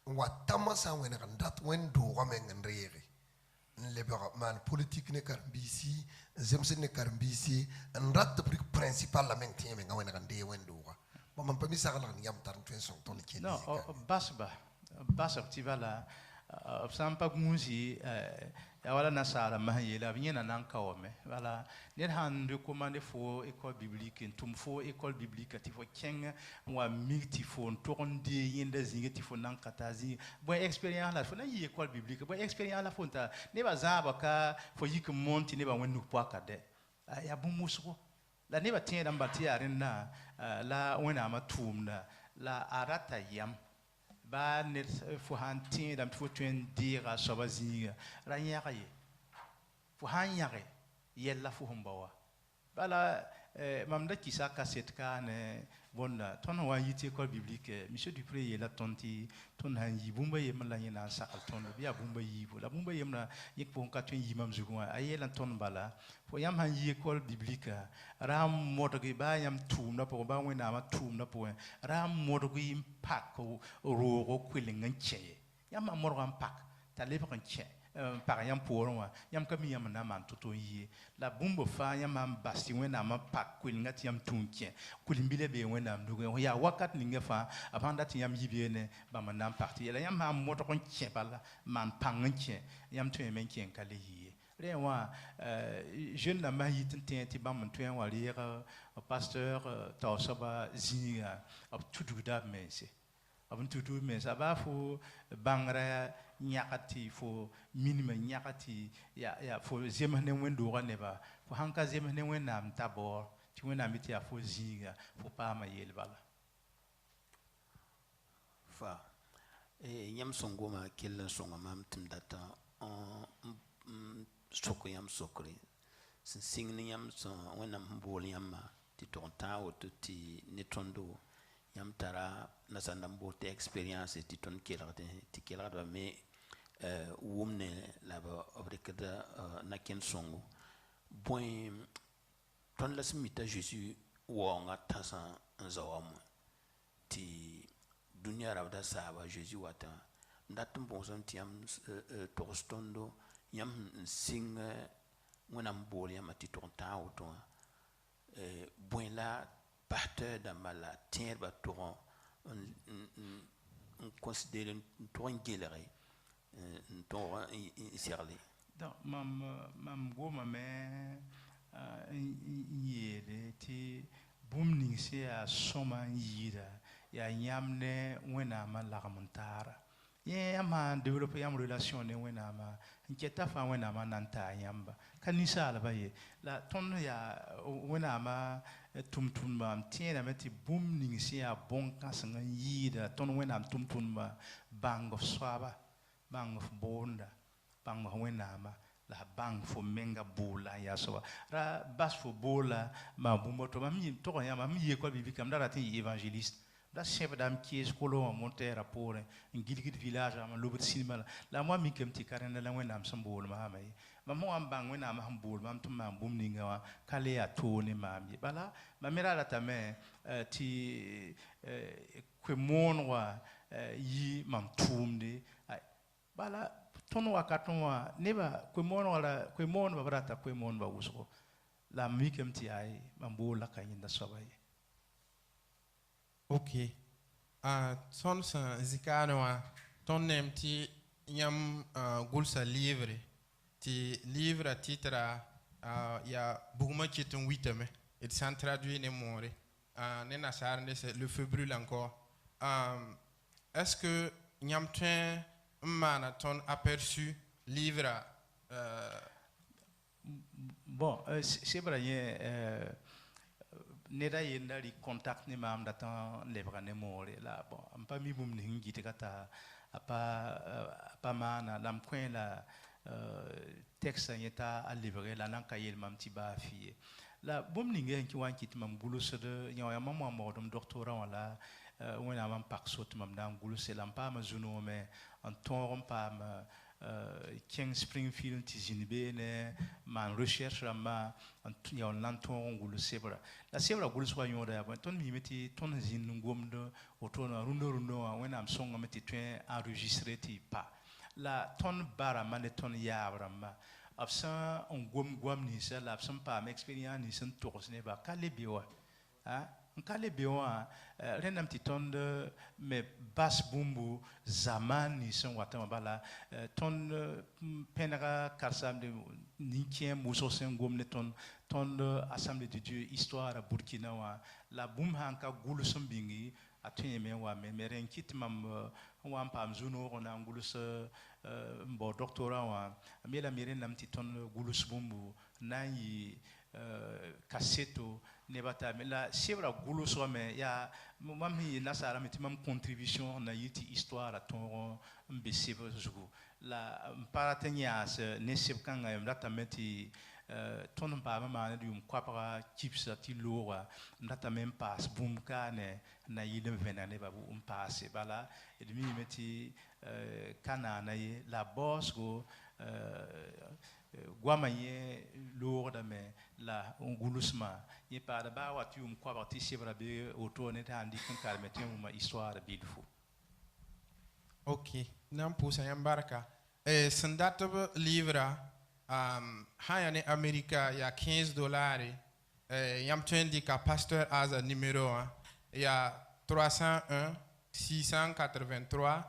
wa tamasa wena kan dat wen do wa men rere lebekwa man politique ne karbisi zemse ne karbisi en rat principal la men tieme nga wena kan de wen do wa maman pas mis ça là ni am tar twen songton ni non basba ti vala sampa gunzi ya wala nasara mahayela binyana nankawome wala ne han recommandé fo école biblique tum fo école biblique ti fo kenga wa milti fo toronde yenda zinga ti fo nankatazi bon expérience la fo na yi école biblique bon expérience la fo ta ne ba zaba ka fo yik monti ne ba wonu po akade ya bu musko la ne ba tienda mbati arena la wena matumna la arata yam ba net fo hantin dam fo tuen dira sobazinga ranyaka ye fo hanyare yella fo humbawa bala mamda kisa kaset ka ne bonda ton wa yiti école biblique monsieur Dupré yela tonti ton han yibumba yem la yena sakal ton biya bumba yibo la bumba yem na yek pon ka tuen yimam zugun ayela ton bala fo yam han yi école biblique ram modogi ba yam tum na po ba wena ma tum na po ram modogi impact ro kwilinga nche yam morgan pak ta lebe kan che par yam poron yam kam yam na man toto yi la bumbo fa yam am basti wena ma pak kwilinga ti yam tunke kulimbile be wena mdugo ya wakat ninga fa avant dat yam yibe ne ba man nam parti la yam am moto kon che bala man panche yam tu men ken kale yi re wa jeune na ma yitin ti ba man tu wa lire pasteur ta soba zinga ab tudu da mense abun tutu men ça va fo bangra nyakati fo minima nyakati ya fo zemane wendo ne ba fo hanka zemane wena am tabor ti wena miti ya fo zinga fo pa ma yel bala fa yam songo ma kellen songo mam tim data soko yam sokri sẽn sɩng ne yãmb sẽn wẽnnaam sẽn bool yãmbã tɩ tog n tãag woto tɩ ne tõndo yãmb tara nasãndam bool tɩ expérience tɩ tõnd kelgdẽ tɩ kelgdbã me wʋmne la b rɩkd nakẽnd sõngo bõe tõnd la sẽn mi t'a Jésus waoongã tãsã n za wame tɩ dũniyã rabda saaba Jésus watã n dat n bõosem tɩ yãmb togs tõndo yãmb n sɩng wẽnnaam bool yãmbã tɩ tog n tãag woto wã bõe la pasteur dãmbã la tẽedbã tog n considérer n tog n gelge n tog n segle. Donc, mam gomame n yeele tɩ bũmb ning sẽn yaa sõma n yiida yaa yãmb ne wẽnnaamã lagem n taara yẽ yãmb sã n développer yãmb relation ne wẽnnaamã n keta fãa wẽnnaamã na n taa yãmba ka ninsaalbã ye la tõnd yaa wẽnnaamã tʋm-tʋmdbã m tẽedame tɩ bũmb ning sẽn yaa bõn-kãseng n yiida tõnd wẽnnaam tʋm-tʋmdbã bãng f soaba bãng f boonda bãng f wẽnnaamã la bãng fo menga boola n yaa soaba ra bas fo boola maa bũmba to mam tog n yãmba m yee koa bɩ-bɩkame da rat n yɩ évangéliste da sẽbda m kees kolẽ wã monteerã poorẽ n gilgd village wãma lobd sinimã la moa mikame tɩ ka rẽnda la wẽnnaam sẽn bool maamã ye mam sẽn wa n bãng wẽnnaam sẽn bool mam tɩ m maan bũmb ninga wã ka le yaa toog ne maam ye bala mam me ra ratame tɩ koe-mooneg wã yi mam tʋʋmde bala tõnd wakat wã nebã koe-moonebã b rata koe-moonebã wʋsgo la m mikame tɩ yaa mam bool la ka yẽnda soaba ye. Ok. Tõnd sẽn zĩ-kaane wã tõnd neem tɩ yãmb gʋlsa livre tɩ livrã tɩtra yaa bugmã kɩt n witame d sã n traduit ne moore ne nasaar nde le feu brûle encore est-ce que yãmb tõe n maana tõnd aperçu livrã bon sebra yẽ neda yenda rɩk contact ne maam dat n lebga ne moore la bon m pa mi bũmb ning n gɩtga t'a a pa maana la m kõ la textã yẽ t'a lebge la nan ka yeel mam tɩ baa fɩ ye la bũmb ning yẽ kɩ wa n kɩt mam gʋlsd yã wã mam wa n mogdem doctorã wã la wẽnnaam n pak sot mam na n gʋlse la m paama zu-noome n tõog n paam kẽng Springfield tɩ zĩnd beene maan recherche rãmbã ya n na n tõog n gʋls sebra la sebra gʋlsgã yõoda yaa bõe tõnd miime tɩ tõnd zĩnd n gomd wotone rũndã wã wẽnnaam sõngame tɩ tõe enregistre tɩ pa la tõnd ba rãmbã ne tõnd yaab rãmbã b sẽn n gom goam ninsã la b sẽn paam expérience nins n togs nebã ka le be wa n ka le be wã rẽndame tɩ tõnd me bas bũmbu zamaan nins n watã wã bala tõnd pẽnega karsamde nin-kẽem wʋsg sẽn gom ne tõnd assemblée de Dieu histoire a Burkina wã la bũmb sãn ka gʋls n bĩngi a tõeeme n wa me rẽn kɩt mam n wa n paam zu-noog n na n gʋls n bao doctorã wã m yeelame rẽndame tɩ tõnd gʋls bũmbu na n yɩ kaseto nebã taame la sebra gʋlsgame yaa mam sẽn yɩ nasaarame tɩ mam contribution na yɩ tɩ histoire a tõog n be seb zugu la m pa rat n yãas ne seb-kãngã yam ratame tɩ tõnd n paam n maaned yʋʋm koabga kibsa tɩ loogã m ratame n paas bũmb kaane n na yɩl n vẽna nebã n paase bala d miime tɩ ka naana ye la baoosgo goamã yẽ loogdame la n gʋlsmã yẽ paada baa wa tɩ yʋʋm koabg tɩ sebra bee woto ne tɩ sãn dɩk n karme tɩ wʋma histoire bilfo. Ok, na n pʋʋsa yãmb barka sẽn dat b livrã sã n yaa ne Amerika yaa $15 yãmb tõe n dɩka pasteur Aza numéro wã yaa 301 683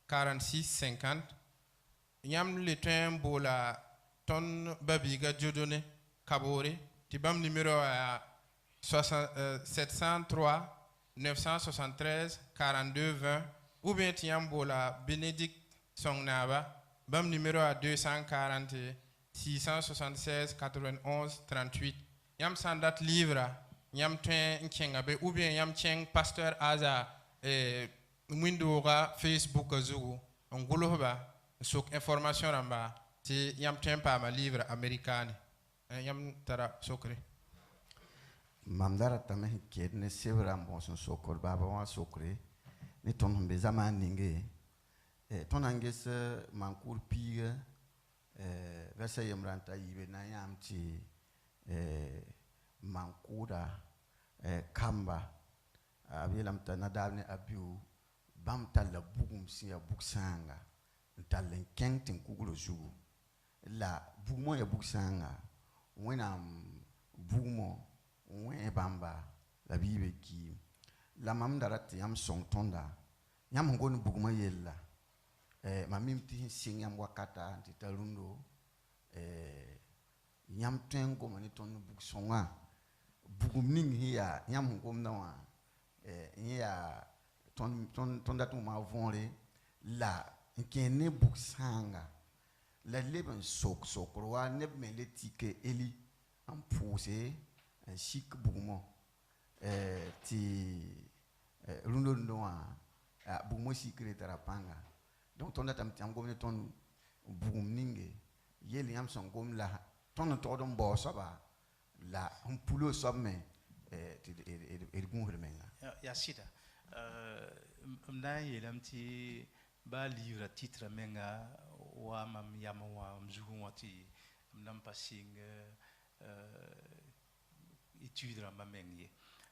46 50 yãmb le tõe n boola tõnd babiiga Jodone Kabore tɩ bãmb numéro wã yaa 703 973 42 20 ou bien tɩ yãmb boola Bénédicte Sõng-naaba bãmb numéro yaa 240 676 91 38 yãmb sã n dat livrã yãmb tõe n kẽnga be ou bien yãmb kẽng pasteur Aza wĩndooga Facebook zugu n gʋlsba n sok information rãmba tɩ yãmb tõe n paama livre amerikaane. yam tara sokre Mamdara tameh kiet ne sevra bon son sokor baba wa sokre ni ton be zaman ninge ton anges mankur piga versa yemranta yibe na yamti mankura kamba abilam tanadabne abiu bam talla bugum siya buksanga talen kentin kugulo zugu la bugmo ya buksanga wenam bugmo wen bamba la bibe ki la mam darat yam song tonda yam ngon bugma yella mamim ti sing yam wakata anti talundo yam tengo mani ton bug songa bugum ning hiya yam ngom na wa ya ton datu ma vonle la nkene bug sanga la leben sok roa neb me letike eli am pousse chic bugmo ti rundo ndoa bugmo secret tarapanga donc ton datu am gomne ton bugum ninge yeli yam son gom la ton to don bo soba la un pulo somme et gun remenga ya sida mna yelam ti ba livre titre menga wa mam yam wa mzugu wati mnam passing étude la mamengi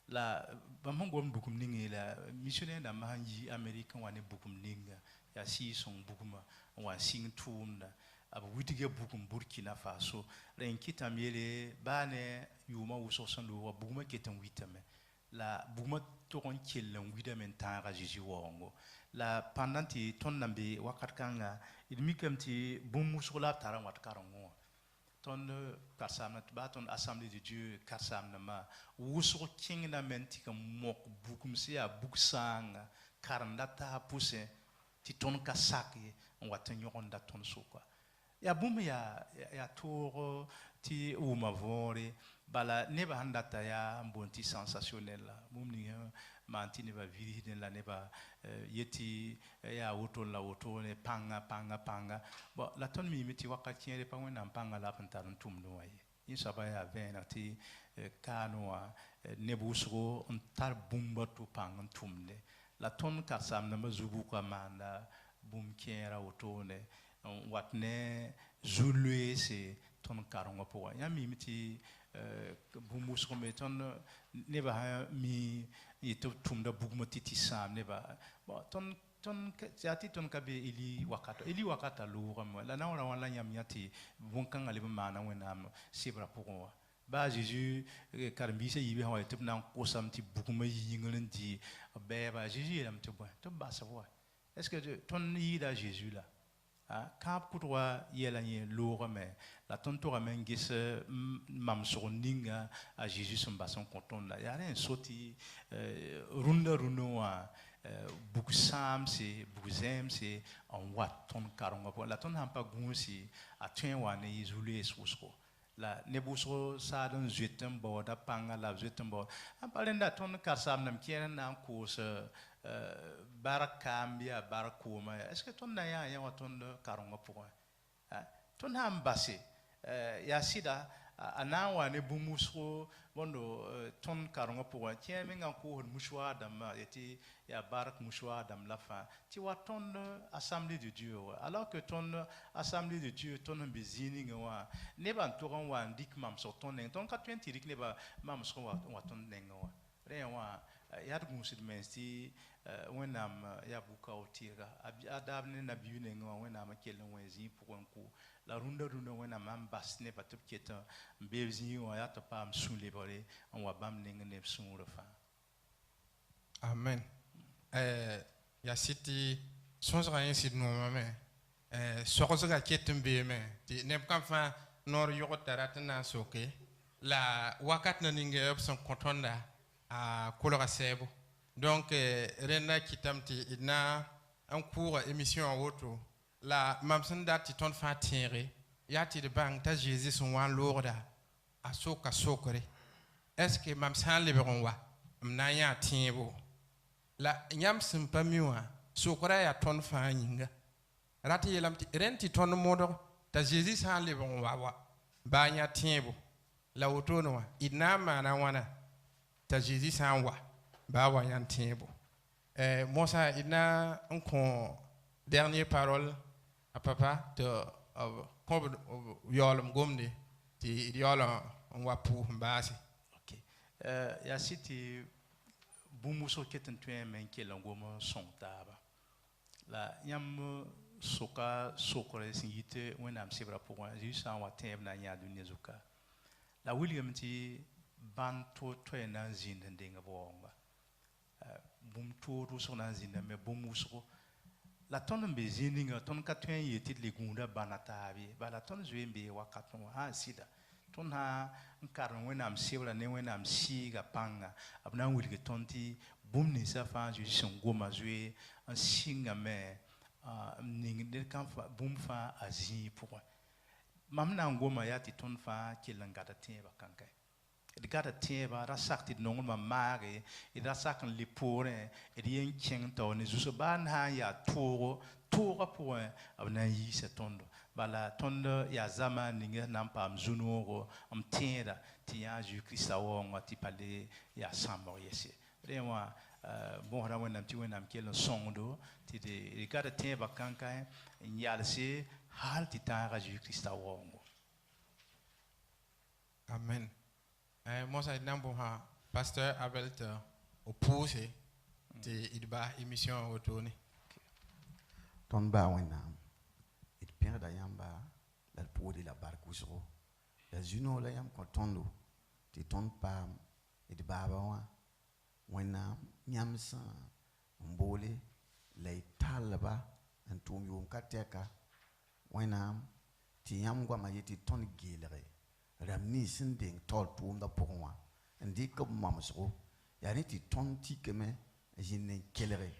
la bam ngom bukum ningi la missionnaire da mahanji américain wa ne bukum ninga ya si son bukuma wa sing tunda abu witige bukum Burkina Faso ren kitam yele bane yuma wuso sando wa bukuma ketan witame la bukuma to kon kellen widame tanga jiji wongo la pendant ton nambe wakat kanga idmi kamti bumu sula taran wat karango ton kasam ba ton assemblée de Dieu kasam ma wuso kingna menti kam mok bukum sia buksanga karandata pousse ti ton kasaki on watan yoronda ton sokwa ya bum ya tour ti uma vore bala neba handata ya mbonti sensationnel la bum ni manti ne va viri la neba yeti ya auto la auto ne panga bon la ton mi meti wakati re pa wona panga la pantaron tumno waye insaba ya vena ti kanwa nebusro on tar bumba to panga tumne la ton kasam na mazubu kwa manda bum kiera auto ne watne zulue se ton karonga po ya mi miti bumus ko meton ne ba mi yito tumda bugma titi sam ne ba ton jati ton kabe ili wakata lu ram la na wala nyam yati bunkan ali ma na wena sibra po ba Jésus karbi se yibe ha tip nan ko samti bugma yingalen di be ba Jésus lam to ba to ba savoir est-ce que ton yida Jésus là kap kutwa yela ye lorame la tontora mengis mam soninga a Jésus son basson conton la ya ren soti runda runoa buksam se buzem se en wat ton karonga po la ton hampa gunsi a twenwa ne izule susko la nebuso sa don jetem boda panga la jetem bo apalenda ton karsam nam kieren na ko se barakambia barakuma est-ce que ton naya ya waton karonga pour ton hambase ya sida anawa ne bumuso bondo ton karonga pour tien menga ko mushwa dam eti ya barak mushwa dam la fin ti waton assemblée de Dieu alors que ton assemblée de Dieu ton bezini ngwa ne ban to ran wa ndik mam so ton ton ka 20 rik ne ba mam so waton nenga rewa ya gunsid mensti wenam ya buka otira adabne na biune ngwa wenam kelen wenzi pour la runda wenam ambas ne patop keta mbezi wa ya to pam sunle bore on wa bam ne sun refa amen ya city sonsa yin sid no mame sokosa ketum be me ti ne kan fa nor yogo taratna soke la wakat na ninge opson kontonda a kolora sebo donc renda kitamti ina en cours émission en auto la mamsan dati ton fa tirer yati de bang ta Jésus son wan lorda a soka sokore est-ce que mamsan liberon wa mna ya tiebo la nyam simpa miwa sokora ya ton fa nyinga rati yelamti renti ton modo ta Jésus san liberon wa ba nya tiebo la wotono wa idna mana wana ta Jésus san wa ba wa yan tiebo Mosa idna on dernière parole à papa de comme yolum gomde ti yola on wa pour mbasi. OK. Ya city bumuso keten tuen men ke langoma sontaba. La yam soka sokore singite wenam sebra pour juste en watem na nya dunia zuka. La William ti ban to na zin ndinga bonga. Bum to ru so na zin me bumuso la tonne be zininga ton ka tuen yeti le gunda banatabi ba la tonne zwembe wakaton ha sida ton ha nkaron wenam sebra ne wenam siga panga abna wulge tonti bum ni sa fa ju songoma zwe en singa me ning de kan fa bum fa azi pour mamna ngoma ya ti ton fa kilanga ta tiba kankai de gata tiba ra sakti nongol ma mare e ra sakan li pore e di en king to ne zuso ban ha ya toro pour abna yi se tondo bala tondo ya zama ninga nampa mzunoro amtenda ti ya ju krista wonga ti pale ya sambo yesi vraiment bon ra wenam ti wenam kelo sondo ti de gata tiba kankai nyalse hal ti ta ra ju krista wongo. Amen. Moi, ça ha pasteur Abel te opposé de idba émission retourner. Ton ba wenam. It père da yamba la podi la barkusro. La juno la yam kontondo. Ti ton pam it baba wa. Wenam nyamsa mbole la talba antum yum kateka. Wenam ti yam gwa ma yeti ton gilere. Ramni sinding tol tuum da pokwa ndi ko mamso ya ni ti ton ti keme jinne kelere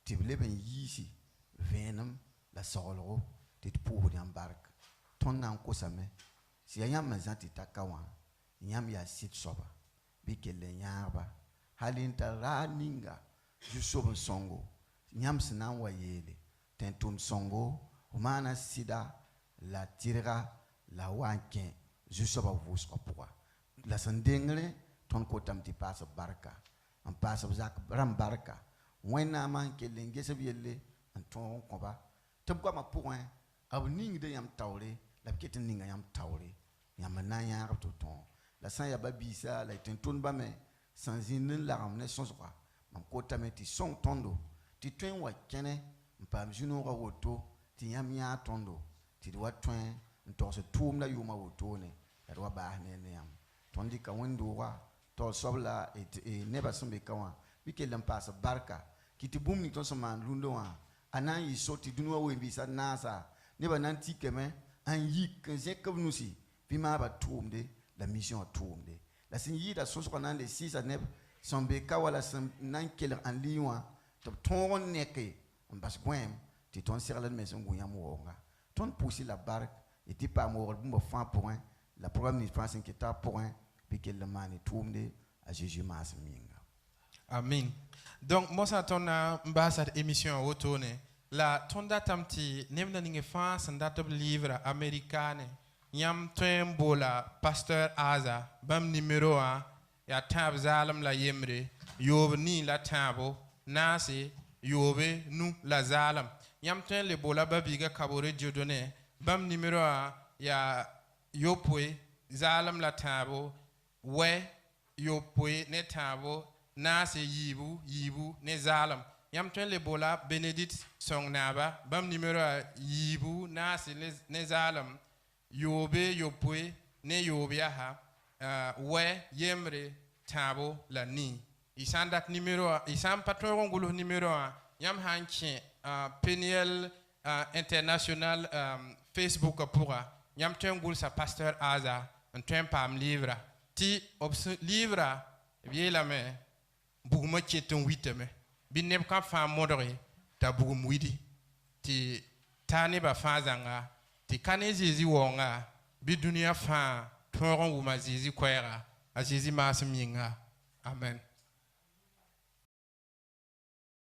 ti bleben yisi venam la solro ti pour di embarque ton nan ko same si ya yam zanti takawa nyam ya sit soba bi kele nyaba halinta raninga ju sobo songo nyam sinan wayele tentum songo humana sida la tirga la wanken juste ba vos opwa la sandengre ton ko tam ti passe barka en passe zak ram barka wena man ke lenge se bielle en ton ko ba tab ko ma point ab ning de yam tawle la kete ninga yam tawle yam na ya to ton la san ya babisa la ten ton ba me sans in la ramne son quoi mam ko tam ti son tondo ti twen wa kene mpam juno ro woto ti yam ya tondo ti wa twen nto se tum la yuma woto ne erwa ba ne yam tondi ka wendo wa to sobla e neba sumbe kawa bike lam pasa barka kiti bum ni ton sama lundo wa anan yi soti dunwa we bi sa nasa neba nan tikeme an yi kenze kabnusi bi ma ba tumde la mission tumde la sin yi da soso nan de 6 neb sombe ka wala sam nan keler an liwa to ton neke on bas gwem ti ton serla maison guyam wonga ton poussi la barque et ti pa mo bumba fan point la programme ni pense que ta point puis que le mani tourne à Jésus mas minga. Amen. Donc moi ça ton ambassade émission retourner la ton datamti nemna ninge fa sandat livre américaine yam tembola pasteur Aza bam numéro 1 ya tab zalam la yemre yob ni la tabo nasi yobe nu la zalam yam ten le bola babiga kabore Dieudonné bam numéro 1 ya yopwe zalam la tabo we yopwe ne tabo nasi yibu ne zalam yam ten le bola Bénédicte Songnaba bam numéro 1 yibu nasi ne zalam yobe yopwe ne yobia ha we yemre tabo la ni isandak numéro 1 isam patron ngulu numéro 1 yam hanchi Peniel international Facebook pourra yam tengul sa pasteur Aza un pam livre ti livre vie la me buguma cheton 8 me bineb kan fa modore ta bugum widi ti tani ba fa zanga ti kanezi wonga bi dunia fa toron wuma zizi kwera azizi masminga amen.